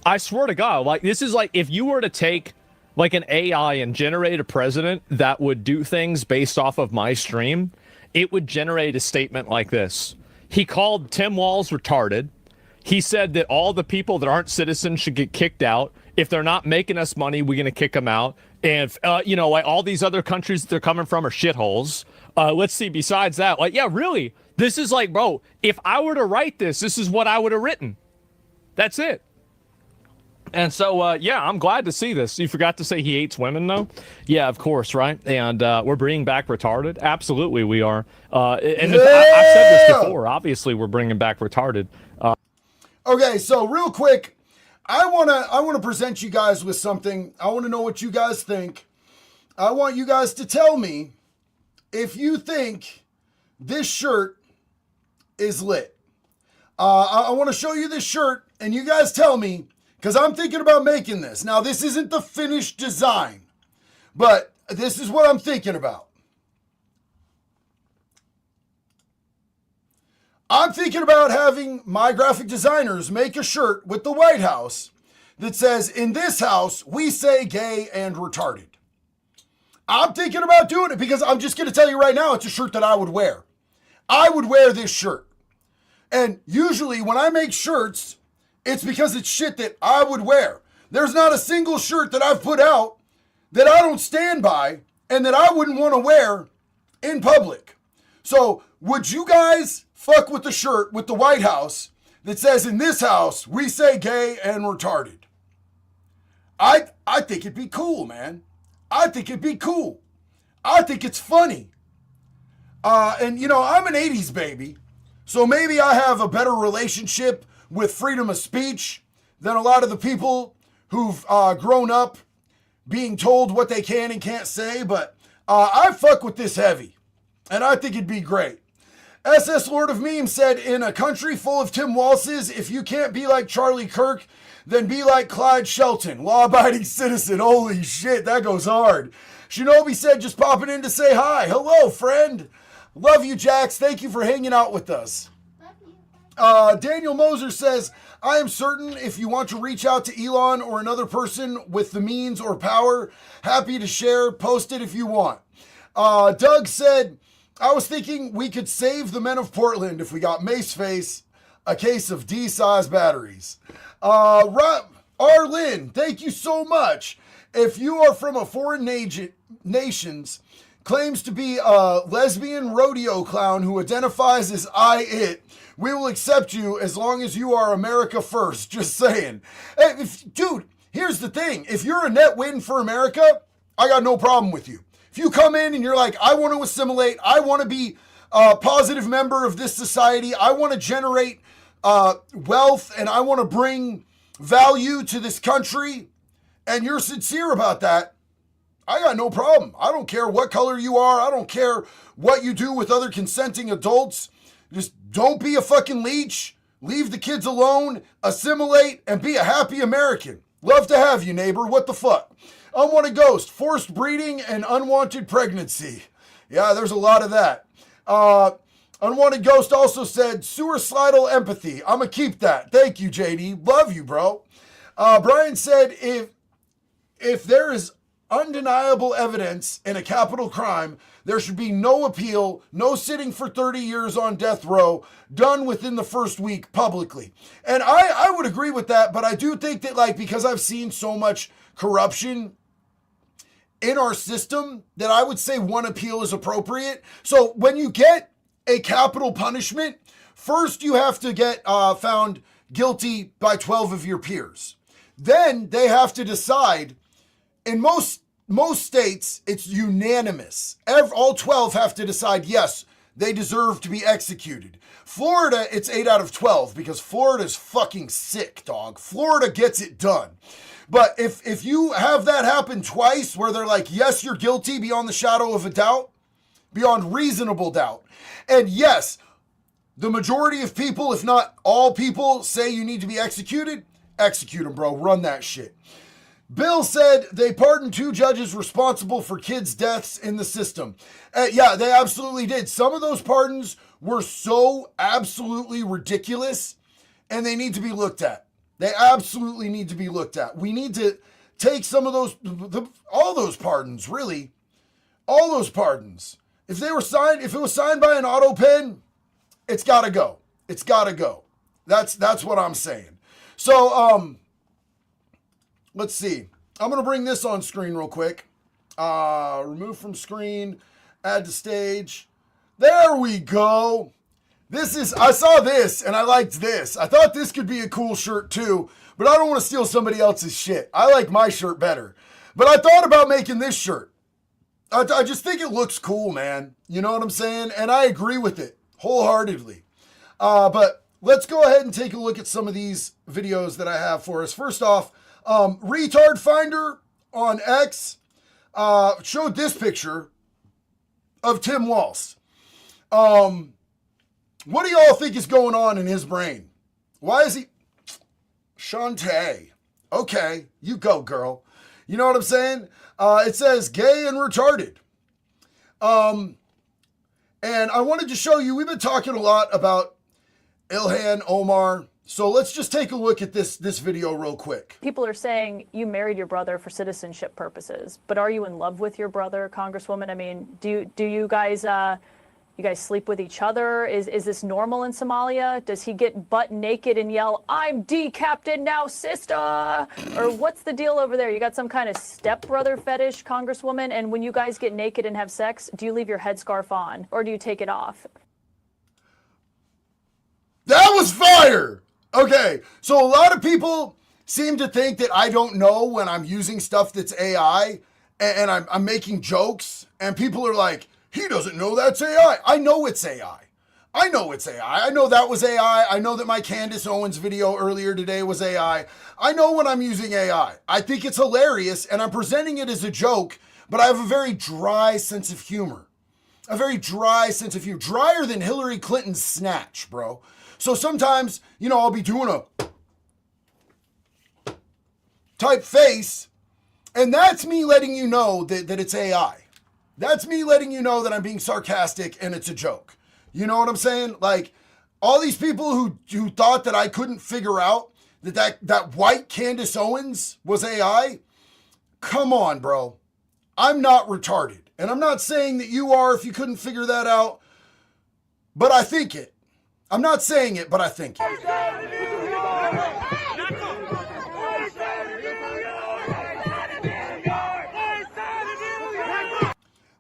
I swear to God, like, this is like if you were to take like an AI and generate a president that would do things based off of my stream, it would generate a statement like this. He called Tim Walz retarded. He said that all the people that aren't citizens should get kicked out. If they're not making us money, we're going to kick them out. And, like all these other countries that they're coming from are shitholes. Let's see, besides that, like, yeah, really, this is like, bro, if I were to write this is what I would have written. That's it. And so, yeah, I'm glad to see this. You forgot to say he hates women, though? Yeah, of course, right? And we're bringing back retarded? Absolutely, we are. I've said this before. Obviously, we're bringing back retarded. Okay, so real quick, I wanna present you guys with something. I want to know what you guys think. I want you guys to tell me if you think this shirt is lit. I want to show you this shirt, and you guys tell me, because I'm thinking about making this. Now, this isn't the finished design, but this is what I'm thinking about. I'm thinking about having my graphic designers make a shirt with the White House that says, in this house, we say gay and retarded. I'm thinking about doing it because I'm just going to tell you right now, it's a shirt that I would wear. I would wear this shirt. And usually when I make shirts, it's because it's shit that I would wear. There's not a single shirt that I've put out that I don't stand by and that I wouldn't want to wear in public. So would you guys fuck with the shirt with the White House that says, in this house, we say gay and retarded? I think it'd be cool, man. I think it'd be cool. I think it's funny. And I'm an 80s baby, so maybe I have a better relationship with freedom of speech than a lot of the people who've grown up being told what they can and can't say, but I fuck with this heavy, and I think it'd be great. SS Lord of Memes said, in a country full of Tim Walzes, if you can't be like Charlie Kirk, then be like Clyde Shelton, law-abiding citizen. Holy shit, that goes hard. Shinobi said, just popping in to say hi. Hello, friend. Love you, Jax. Thank you for hanging out with us. Daniel Moser says, I am certain if you want to reach out to Elon or another person with the means or power, happy to share, post it if you want. Doug said, I was thinking we could save the men of Portland if we got Maceface a case of D-size batteries. Arlyn, thank you so much. If you are from a foreign nations, claims to be a lesbian rodeo clown who identifies as it, we will accept you as long as you are America first. Just saying. Hey, dude, here's the thing. If you're a net win for America, I got no problem with you. If you come in and you're like, I want to assimilate, I want to be a positive member of this society, I want to generate wealth, and I want to bring value to this country, and you're sincere about that, I got no problem. I don't care what color you are. I don't care what you do with other consenting adults. Just don't be a fucking leech. Leave the kids alone. Assimilate and be a happy American. Love to have you, neighbor. What the fuck? Unwanted ghost. Forced breeding and unwanted pregnancy. Yeah, there's a lot of that. Unwanted ghost also said, suicidal empathy. I'm going to keep that. Thank you, JD. Love you, bro. Brian said, if there is undeniable evidence in a capital crime, there should be no appeal, no sitting for 30 years on death row, done within the first week publicly. And I would agree with that, but I do think that, like, because I've seen so much corruption in our system, that I would say one appeal is appropriate. So when you get a capital punishment, first you have to get found guilty by 12 of your peers. Then they have to decide. In most states, it's unanimous. All 12 have to decide, yes, they deserve to be executed. Florida, it's 8 out of 12 because Florida's fucking sick, dog. Florida gets it done. But if you have that happen twice where they're like, yes, you're guilty beyond the shadow of a doubt, beyond reasonable doubt, and yes, the majority of people, if not all people, say you need to be executed, execute them, bro. Run that shit. Bill said they pardoned 2 judges responsible for kids' deaths in the system. Yeah, they absolutely did. Some of those pardons were so absolutely ridiculous, and they need to be looked at. They absolutely need to be looked at. We need to take some of those, all those pardons, really. All those pardons. If it was signed by an auto pen, it's got to go. It's got to go. That's what I'm saying. So, let's see. I'm going to bring this on screen real quick. Remove from screen, add to stage. There we go. I saw this and I liked this. I thought this could be a cool shirt too, but I don't want to steal somebody else's shit. I like my shirt better. But I thought about making this shirt. I just think it looks cool, man. You know what I'm saying? And I agree with it wholeheartedly. But let's go ahead and take a look at some of these videos that I have for us. First off, Retard Finder on X showed this picture of Tim Walz. What do y'all think is going on in his brain? Why is he... Shantae. Okay, you go, girl. You know what I'm saying? It says gay and retarded. And I wanted to show you, we've been talking a lot about Ilhan Omar. So let's just take a look at this video real quick. People are saying you married your brother for citizenship purposes, but are you in love with your brother, Congresswoman? I mean, do you guys sleep with each other? Is this normal in Somalia? Does he get butt naked and yell, "I'm decapitated now, sister"? Or what's the deal over there? You got some kind of stepbrother fetish, Congresswoman? And when you guys get naked and have sex, do you leave your headscarf on or do you take it off? That was fire! Okay, so a lot of people seem to think that I don't know when I'm using stuff that's AI and I'm making jokes, and people are like, he doesn't know that's AI. I know it's AI. I know it's AI. I know that was AI. I know that my Candace Owens video earlier today was AI. I know when I'm using AI. I think it's hilarious, and I'm presenting it as a joke, but I have a very dry sense of humor. A very dry sense of humor. Drier than Hillary Clinton's snatch, bro. So sometimes, I'll be doing a type face, and that's me letting you know that it's AI. That's me letting you know that I'm being sarcastic and it's a joke. You know what I'm saying? Like, all these people who thought that I couldn't figure out that white Candace Owens was AI, come on, bro. I'm not retarded. And I'm not saying that you are if you couldn't figure that out, but I think it. I'm not saying it, but I think it.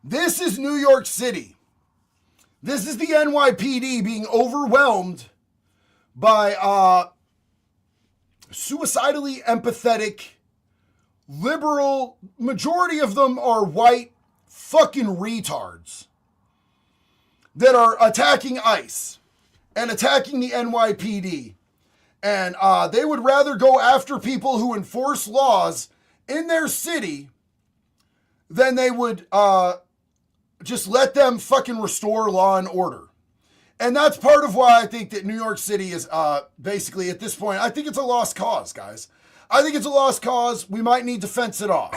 This is New York City. This is the NYPD being overwhelmed by suicidally empathetic, liberal, majority of them are white fucking retards that are attacking ICE and attacking the NYPD. And they would rather go after people who enforce laws in their city than they would just let them fucking restore law and order. And that's part of why I think that New York City is basically, at this point, I think it's a lost cause, guys. I think it's a lost cause. We might need to fence it off.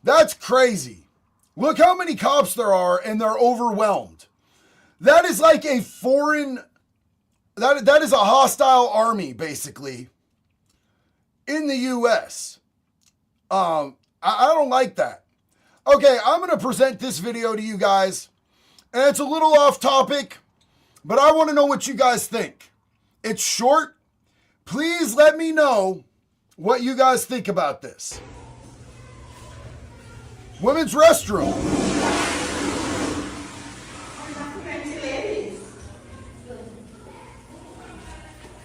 That's crazy. Look how many cops there are, and they're overwhelmed. That is like a foreign, that is a hostile army, basically, in the U.S. I don't like that. Okay, I'm going to present this video to you guys, and it's a little off topic, but I want to know what you guys think. It's short. Please let me know what you guys think about this. Women's restroom.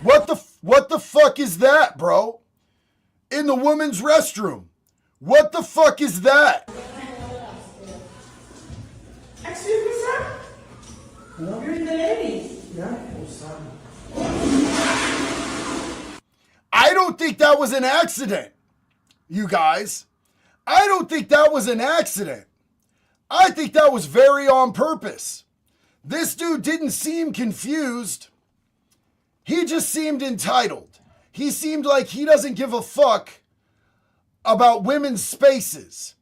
What the fuck is that, bro? In the women's restroom. What the fuck is that? Excuse me, sir? No, you're in the ladies. Yeah. I don't think that was an accident, you guys. I don't think that was an accident. I think that was very on purpose. This dude didn't seem confused. He just seemed entitled. He seemed like he doesn't give a fuck about women's spaces.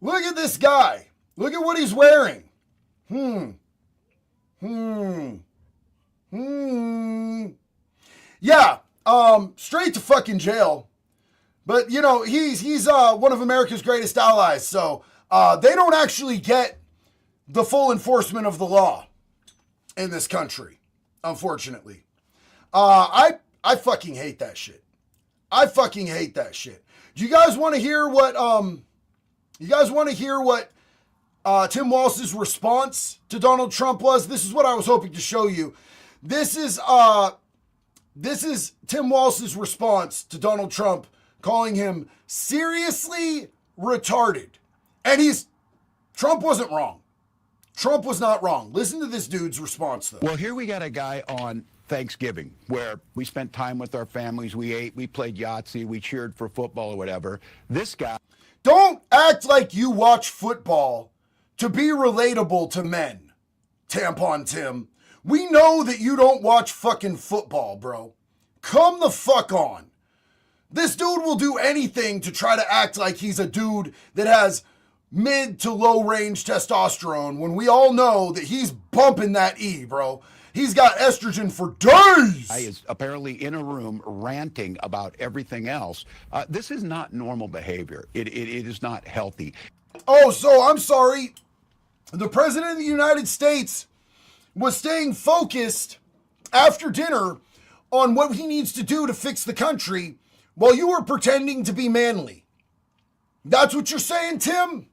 Look at this guy. Look at what he's wearing. Yeah, straight to fucking jail. But, you know, he's one of America's greatest allies, so they don't actually get the full enforcement of the law in this country, unfortunately. I fucking hate that shit. I fucking hate that shit. Do you guys want to hear what Tim Walz's response to Donald Trump was? This is what I was hoping to show you. This is Tim Walz's response to Donald Trump, calling him seriously retarded. And Trump wasn't wrong. Trump was not wrong. Listen to this dude's response, though. Well, here we got a guy on Thanksgiving where we spent time with our families. We ate, we played Yahtzee, we cheered for football or whatever. This guy. Don't act like you watch football to be relatable to men, Tampon Tim. We know that you don't watch fucking football, bro. Come the fuck on. This dude will do anything to try to act like he's a dude that has mid to low range testosterone when we all know that he's bumping that E, bro. He's got estrogen for days. I is apparently in a room ranting about everything else. This is not normal behavior. It is not healthy. Oh, so I'm sorry. The President of the United States was staying focused after dinner on what he needs to do to fix the country while you were pretending to be manly. That's what you're saying, Tim?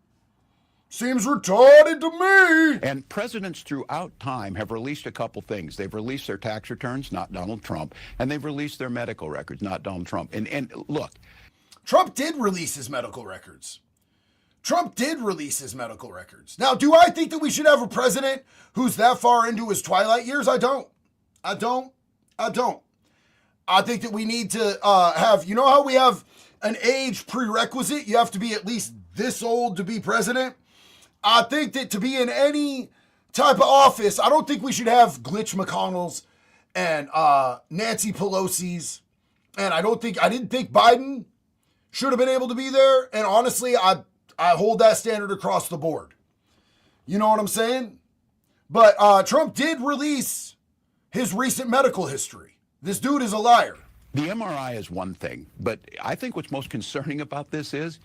Seems retarded to me. And presidents throughout time have released a couple things. They've released their tax returns, not Donald Trump, and they've released their medical records, not Donald Trump. And look. Trump did release his medical records. Trump did release his medical records. Now, do I think that we should have a president who's that far into his twilight years? I don't. I think that we need to have, you know how we have an age prerequisite? You have to be at least this old to be president. I think that to be in any type of office, I don't think we should have Glitch McConnell's and Nancy Pelosi's. And I didn't think Biden should have been able to be there. And honestly, I hold that standard across the board. You know what I'm saying? But Trump did release his recent medical history. This dude is a liar. The MRI is one thing, but I think what's most concerning about this is,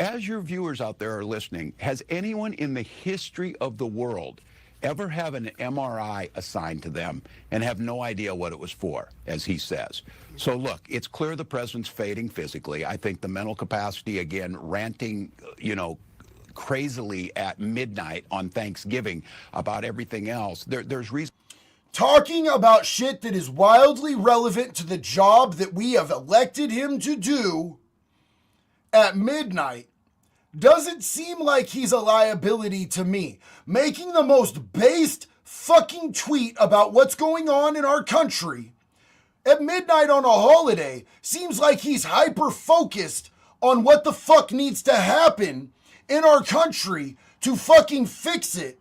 as your viewers out there are listening, has anyone in the history of the world ever have an MRI assigned to them and have no idea what it was for, as he says? So look, it's clear the president's fading physically. I think the mental capacity, again, ranting, crazily at midnight on Thanksgiving about everything else. There's reason. Talking about shit that is wildly relevant to the job that we have elected him to do at midnight doesn't seem like he's a liability to me. Making the most based fucking tweet about what's going on in our country at midnight on a holiday seems like he's hyper focused on what the fuck needs to happen in our country to fucking fix it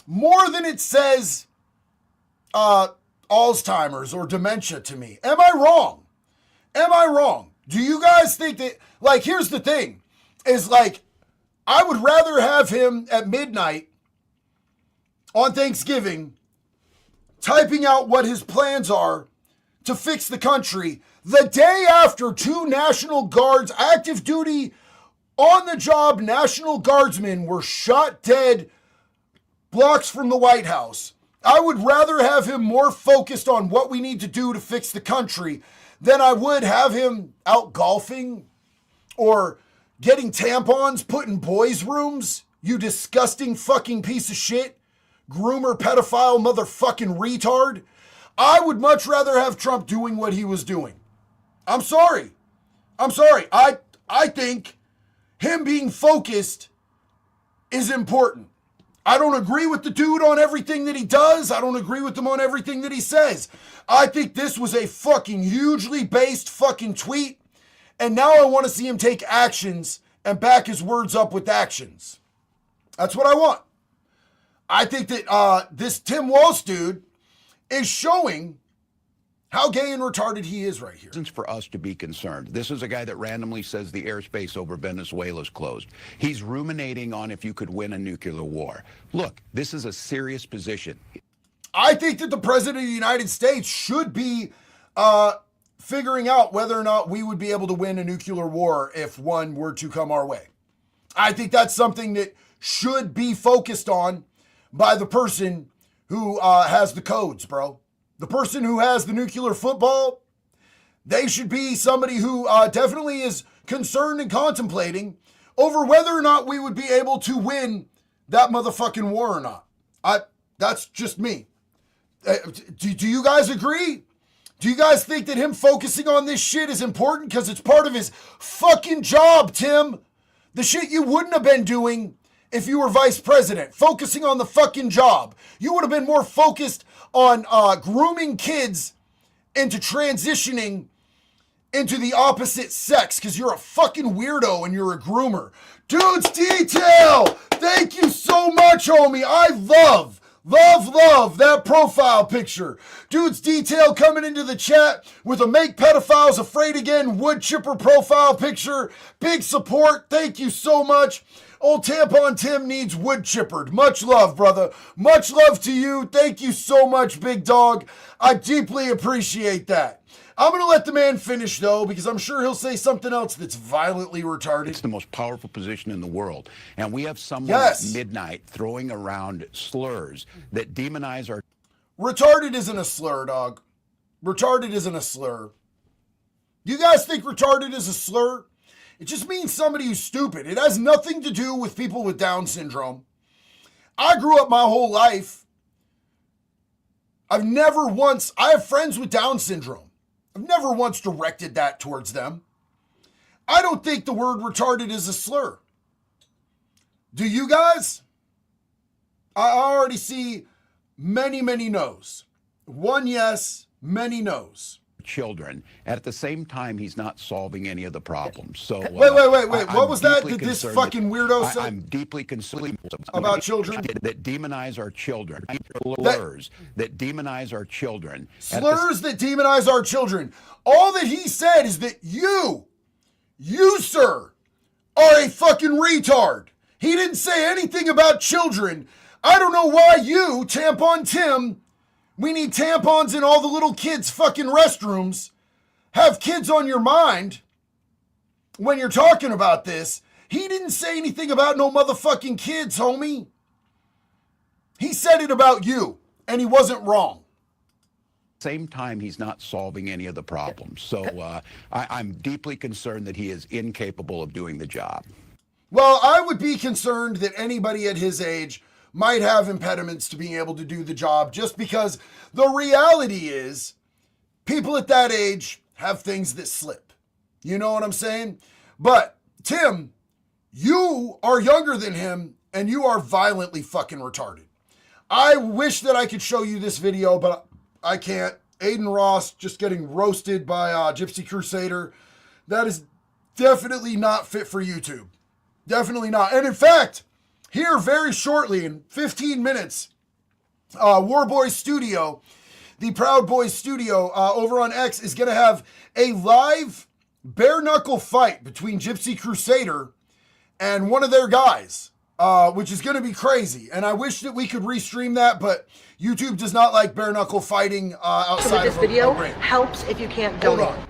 more than it says Alzheimer's or dementia to me. Am I wrong? Do you guys think that, like, here's the thing, is like, I would rather have him at midnight on Thanksgiving typing out what his plans are to fix the country the day after two National Guards, active duty, on the job National Guardsmen were shot dead blocks from the White House. I would rather have him more focused on what we need to do to fix the country than I would have him out golfing or getting tampons put in boys' rooms, you disgusting fucking piece of shit, groomer, pedophile, motherfucking retard. I would much rather have Trump doing what he was doing. I'm sorry. I think him being focused is important. I don't agree with the dude on everything that he does. I don't agree with him on everything that he says. I think this was a fucking hugely based fucking tweet. And now I want to see him take actions and back his words up with actions. That's what I want. I think that this Tim Walz dude is showing how gay and retarded he is right here. Reasons for us to be concerned. This is a guy that randomly says the airspace over Venezuela is closed. He's ruminating on if you could win a nuclear war. Look, this is a serious position. I think that the president of the United States should be figuring out whether or not we would be able to win a nuclear war if one were to come our way. I think that's something that should be focused on by the person who has the codes, bro. The person who has the nuclear football, they should be somebody who definitely is concerned and contemplating over whether or not we would be able to win that motherfucking war or not. That's just me. Do you guys agree? Do you guys think that him focusing on this shit is important because it's part of his fucking job, Tim? The shit you wouldn't have been doing if you were vice president, focusing on the fucking job. You would have been more focused on grooming kids into transitioning into the opposite sex because you're a fucking weirdo and you're a groomer. Dude's Detail! Thank you so much, homie. I love that profile picture. Dude's Detail coming into the chat with a Make Pedophiles Afraid Again wood chipper profile picture. Big support. Thank you so much. Old Tampon Tim needs wood chippered. Much love, brother. Much love to you. Thank you so much, big dog. I deeply appreciate that. I'm going to let the man finish, though, because I'm sure he'll say something else that's violently retarded. It's the most powerful position in the world. And we have someone Yes. at midnight throwing around slurs that demonize our... Retarded isn't a slur, dog. Retarded isn't a slur. You guys think retarded is a slur? It just means somebody who's stupid. It has nothing to do with people with Down syndrome. I grew up my whole life. I have friends with Down syndrome. I've never once directed that towards them. I don't think the word retarded is a slur. Do you guys? I already see many no's. One yes, many no's. children. At the same time, he's not solving any of the problems. So Wait. What was that this fucking weirdo said? I'm deeply concerned about children that demonize our children. Slurs that demonize our children. Slurs that demonize our children. All that he said is that you, sir, are a fucking retard. He didn't say anything about children. I don't know why you, Tampon Tim, we need tampons in all the little kids' fucking restrooms, have kids on your mind when you're talking about this. He didn't say anything about no motherfucking kids, homie. He said it about you, and he wasn't wrong. Same time, he's not solving any of the problems. So I'm deeply concerned that he is incapable of doing the job. Well, I would be concerned that anybody at his age might have impediments to being able to do the job, just because the reality is people at that age have things that slip. You know what I'm saying? But Tim, you are younger than him and you are violently fucking retarded. I wish that I could show you this video, but I can't. Aiden Ross just getting roasted by Gypsy Crusader. That is definitely not fit for YouTube. Definitely not. And in fact, here very shortly, in 15 minutes, War Boys Studio, the Proud Boys Studio over on X, is going to have a live bare-knuckle fight between Gypsy Crusader and one of their guys, which is going to be crazy. And I wish that we could restream that, but YouTube does not like bare knuckle fighting outside this of video a ring. helps if you can't Hold donate. on.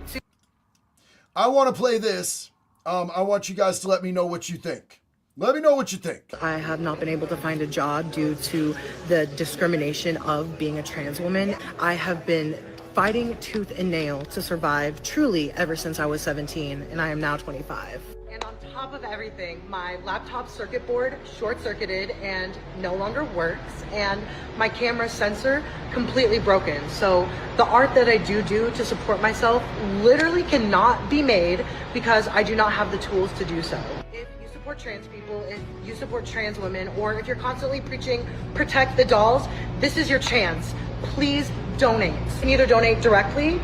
I want to play this. I want you guys to let me know what you think. Let me know what you think. I have not been able to find a job due to the discrimination of being a trans woman. I have been fighting tooth and nail to survive truly ever since I was 17, and I am now 25. And on top of everything, my laptop circuit board short-circuited and no longer works, and my camera sensor completely broken. So the art that I do to support myself literally cannot be made because I do not have the tools to do so. If you support trans people, if you support trans women, or if you're constantly preaching protect the dolls, this is your chance. Please donate. You can either donate directly.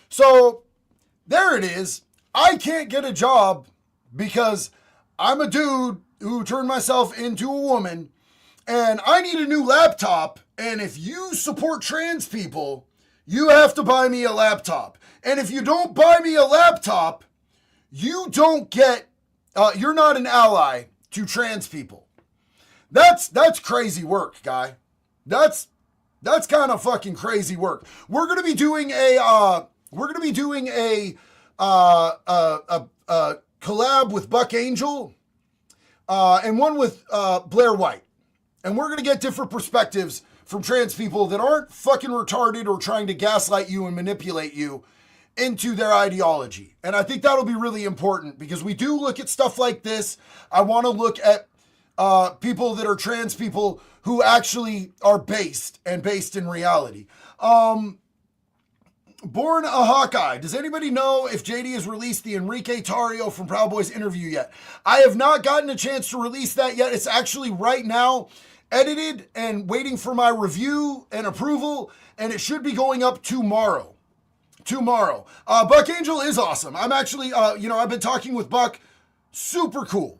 So there it is. I can't get a job because I'm a dude who turned myself into a woman, and I need a new laptop. And if you support trans people, you have to buy me a laptop. And if you don't buy me a laptop, you don't get, you're not an ally to trans people. That's crazy work, guy. That's kind of fucking crazy work. We're gonna be doing a collab with Buck Angel, and one with Blair White, and we're gonna get different perspectives from trans people that aren't fucking retarded or trying to gaslight you and manipulate you into their ideology. And I think that'll be really important because we do look at stuff like this. I want to look at people that are trans people who actually are based in reality. Born a Hawkeye. Does anybody know if JD has released the Enrique Tarrio from Proud Boys interview yet? I have not gotten a chance to release that yet. It's actually right now edited and waiting for my review and approval, and it should be going up tomorrow. Buck Angel is awesome. I'm actually, I've been talking with Buck. Super cool.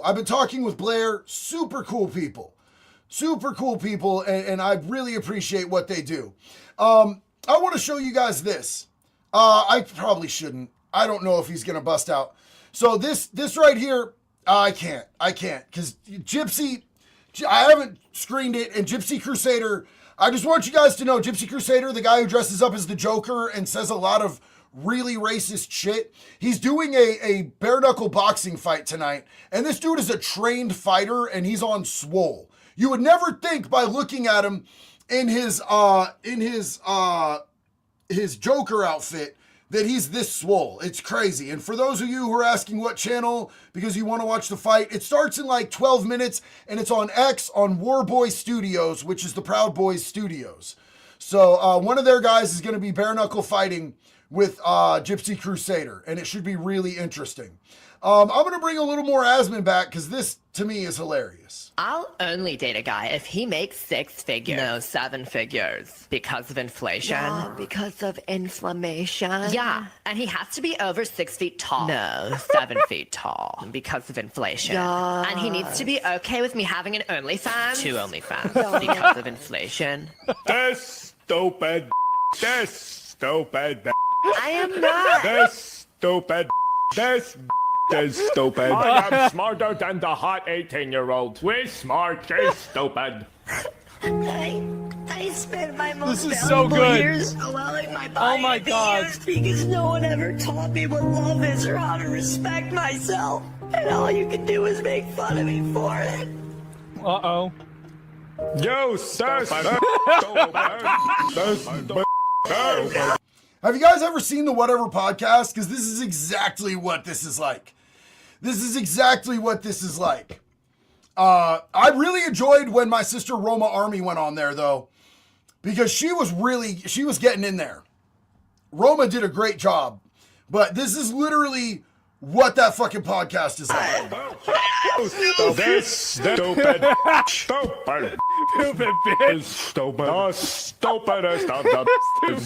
I've been talking with Blair. Super cool people, and I really appreciate what they do. I want to show you guys this. I probably shouldn't. I don't know if he's going to bust out. So this right here, I can't, because Gypsy, I haven't screened it, and Gypsy Crusader, I just want you guys to know, Gypsy Crusader, the guy who dresses up as the Joker and says a lot of really racist shit, he's doing a bare knuckle boxing fight tonight, and this dude is a trained fighter, and he's on swole. You would never think by looking at him in his Joker outfit that he's this swole. It's crazy. And for those of you who are asking what channel, because you want to watch the fight, it starts in like 12 minutes, and it's on X on Warboy Studios, which is the Proud Boys Studios. So one of their guys is going to be bare knuckle fighting with Gypsy Crusader, and it should be really interesting. I'm going to bring a little more Asman back because this, to me, is hilarious. I'll only date a guy if he makes 6 figures. No, 7 figures. Because of inflation. Yeah, because of inflammation. Yeah, and he has to be over 6 feet tall. No, 7 feet tall. Because of inflation. Yeah. And he needs to be okay with me having an OnlyFans. 2 OnlyFans. Because of inflation. This stupid. I am not. This stupid. This is stupid. I am smarter than the hot 18-year-old. We're smart, you're stupid. I spent my most This is so good. years allowing my body Oh my to be God. used because no one ever taught me what love is or how to respect myself. And all you can do is make fun of me for it. Uh-oh. You stupid. Have you guys ever seen the Whatever podcast? Because this is exactly what this is like. I really enjoyed when my sister Roma Army went on there, though, because she was getting in there. Roma did a great job, but this is literally what that fucking podcast is like. This stupid. Stupid bitch. Stupid. The stupidest of the.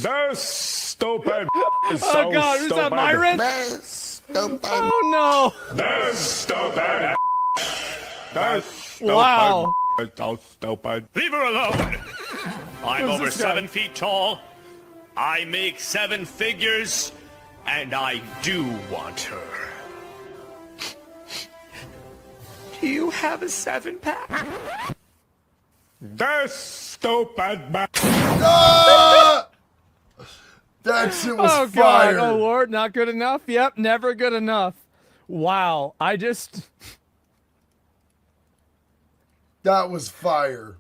This stupid is so Oh God, who's that, Myron? Oh no. This stupid. This stupid. Wow. So stupid. Leave her alone. I'm Who's over this guy? 7 feet tall. I make 7 figures, and I do want her. Do you have a 7-pack? This stupid man. Ah! That shit was Oh, fire. God. Oh, Lord. Not good enough? Yep. Never good enough. Wow. That was fire.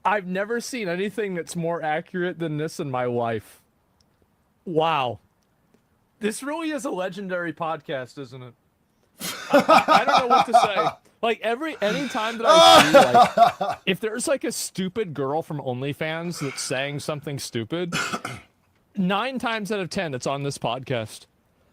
I've never seen anything that's more accurate than this in my life. Wow. This really is a legendary podcast, isn't it? I don't know what to say. Like anytime that I see, like, if there's like a stupid girl from OnlyFans that's saying something stupid, 9 times out of 10 it's on this podcast.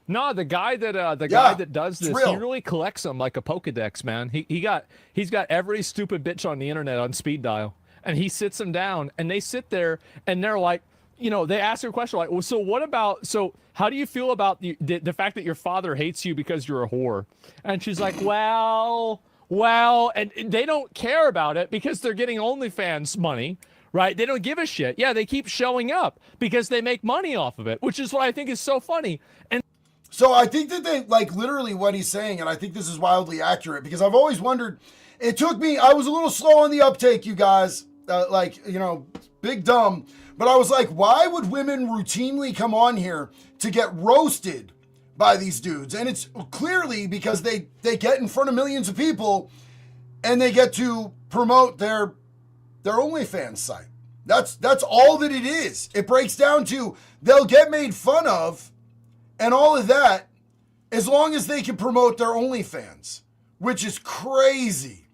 No, the guy that does this, he really collects them like a Pokedex, man. He's got every stupid bitch on the internet on speed dial, and he sits them down, and they sit there, and they're like, they ask her a question like, well, so how do you feel about the fact that your father hates you because you're a whore? And she's like, well, and they don't care about it because they're getting OnlyFans money, right? They don't give a shit. Yeah, they keep showing up because they make money off of it, which is what I think is so funny. And so I think that they, like, literally what he's saying, and I think this is wildly accurate, because I've always wondered, I was a little slow on the uptake, you guys, big dumb, but I was like, why would women routinely come on here to get roasted by these dudes? And it's clearly because they get in front of millions of people and they get to promote their OnlyFans site. That's all that it is. It breaks down to they'll get made fun of and all of that as long as they can promote their OnlyFans, which is crazy.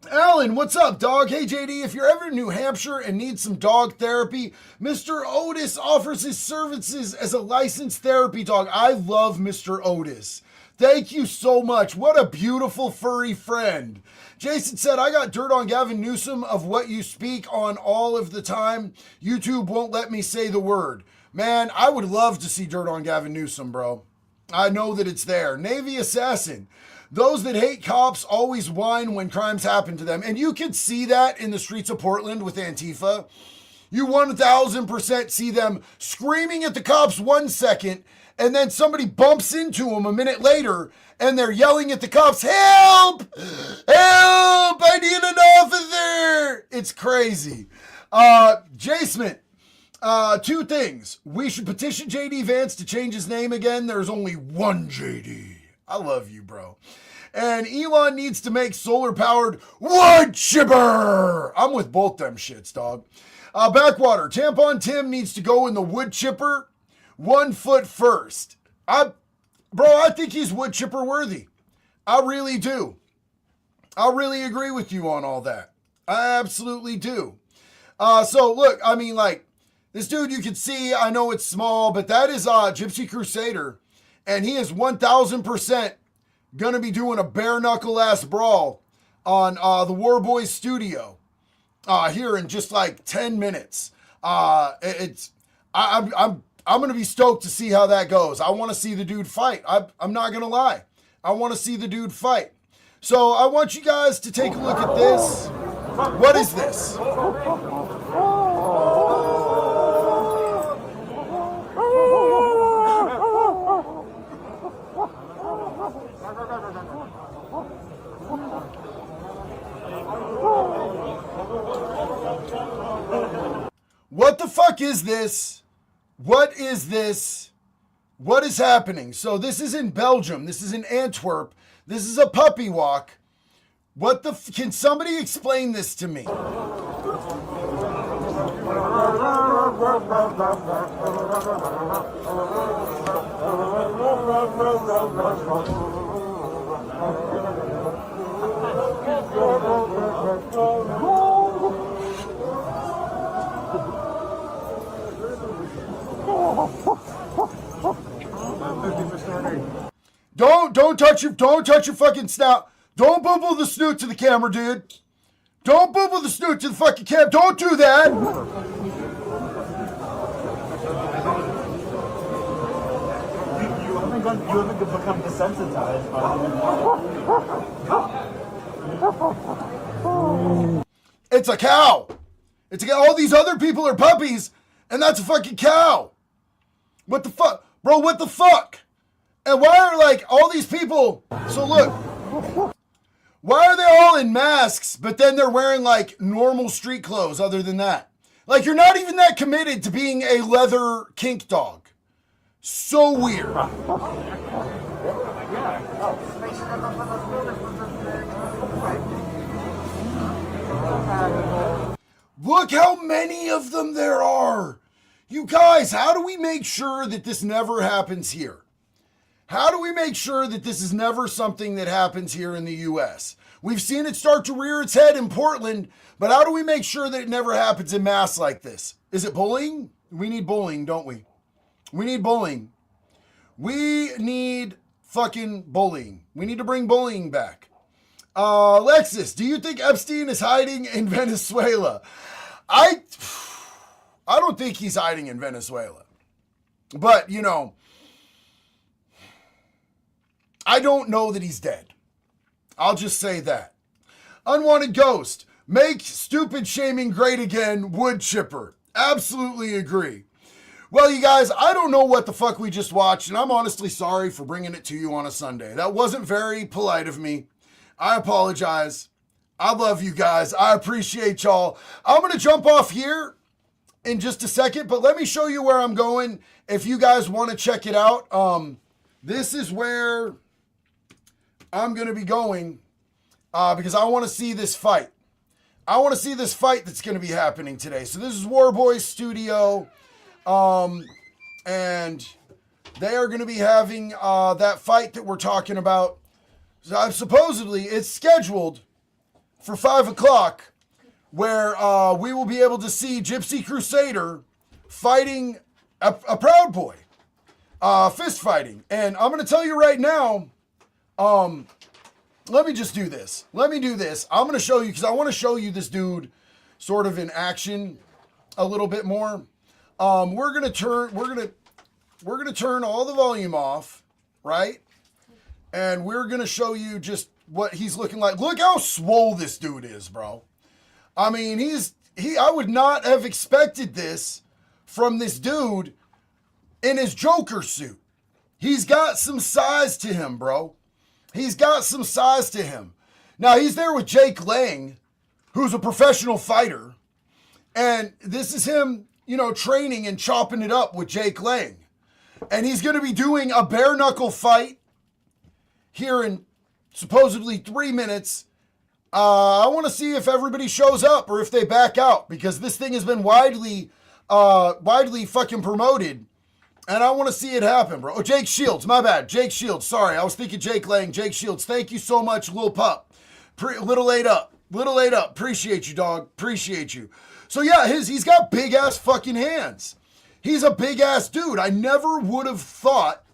Alan, what's up, dog? Hey, JD, if you're ever in New Hampshire and need some dog therapy, Mr. Otis offers his services as a licensed therapy dog. I love Mr. Otis. Thank you so much. What a beautiful furry friend. Jason said, I got dirt on Gavin Newsom of what you speak on all of the time. YouTube won't let me say the word. Man, I would love to see dirt on Gavin Newsom, bro. I know that it's there. Navy Assassin. Those that hate cops always whine when crimes happen to them. And you can see that in the streets of Portland with Antifa. You 1000% see them screaming at the cops 1 second, and then somebody bumps into them a minute later, and they're yelling at the cops, help! Help! I need an officer! It's crazy. Jasmine, 2 things. We should petition JD Vance to change his name again. There's only one JD. I love you, bro. And Elon needs to make solar-powered wood chipper. I'm with both them shits, dog. Backwater. Tampon Tim needs to go in the wood chipper 1 foot first. I think he's wood chipper worthy. I really do. I really agree with you on all that. I absolutely do. So look, I mean, like, this dude you can see, I know it's small, but that is Gypsy Crusader. And he is 1000% going to be doing a bare knuckle ass brawl on the War Boys studio here in just like 10 minutes. I'm going to be stoked to see how that goes. I want to see the dude fight. I'm not going to lie. I want to see the dude fight. So I want you guys to take a look at this. What is this? What the fuck is this? What is this? What is happening? So this is in Belgium. This is in Antwerp. This is a puppy walk. Can somebody explain this to me? Don't touch your fucking snout. Don't bubble the snoot to the camera, dude. Don't bubble the snoot to the fucking camera. Don't do that. You haven't become desensitized. It's a cow. All these other people are puppies, and that's a fucking cow. What the fuck? Bro, what the fuck? And why are, like, all these people... So look, Why are they all in masks, but then they're wearing like normal street clothes other than that? Like you're not even that committed to being a leather kink dog. So weird. Look how many of them there are. You guys, how do we make sure that this never happens here? How do we make sure that this is never something that happens here in the U.S.? We've seen it start to rear its head in Portland, but how do we make sure that it never happens in mass like this? Is it bullying? We need bullying, don't we? We need bullying. We need fucking bullying. We need to bring bullying back. Alexis, do you think Epstein is hiding in Venezuela? I don't think he's hiding in Venezuela. But, you know, I don't know that he's dead. I'll just say that. Unwanted Ghost, make stupid shaming great again, wood chipper. Absolutely agree. Well, you guys, I don't know what the fuck we just watched, and I'm honestly sorry for bringing it to you on a Sunday. That wasn't very polite of me. I apologize. I love you guys. I appreciate y'all. I'm going to jump off here in just a second, but let me show you where I'm going if you guys want to check it out. This is where I'm going to be going because I want to see this fight. I want to see this fight that's going to be happening today. So this is Warboy's studio, and they are going to be having that fight that we're talking about. So supposedly it's scheduled for 5 o'clock, where we will be able to see Gypsy Crusader fighting a Proud Boy, fist fighting. And I'm going to tell you right now, let me just do this. Let me do this. I'm going to show you, because I want to show you this dude sort of in action a little bit more. We're going to turn all the volume off, right? And we're going to show you just what he's looking like. Look how swole this dude is, bro. I mean, I would not have expected this from this dude in his Joker suit. He's got some size to him, bro. He's got some size to him. Now, he's there with Jake Lang, who's a professional fighter. And this is him, you know, training and chopping it up with Jake Lang. And he's going to be doing a bare knuckle fight here in supposedly 3 minutes. I want to see if everybody shows up or if they back out, because this thing has been widely fucking promoted, and I want to see it happen, bro. Oh, Jake Shields, my bad. Jake Shields, sorry. I was thinking Jake Lang. Jake Shields, thank you so much, Lil Pup. Little late up. Appreciate you, dog. Appreciate you. So yeah, he's got big ass fucking hands. He's a big ass dude. I never would have thought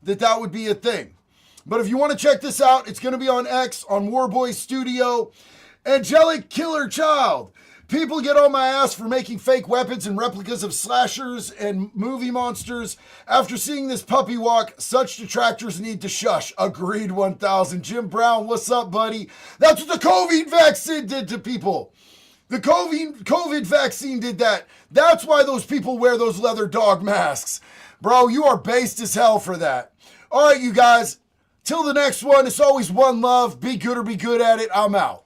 that would be a thing. But if you want to check this out, it's going to be on X, on Warboy Studio. Angelic Killer Child. People get on my ass for making fake weapons and replicas of slashers and movie monsters. After seeing this puppy walk, such detractors need to shush. Agreed 1000. Jim Brown, what's up, buddy? That's what the COVID vaccine did to people. The COVID vaccine did that. That's why those people wear those leather dog masks. Bro, you are based as hell for that. All right, you guys. Till the next one, it's always one love. Be good or be good at it. I'm out.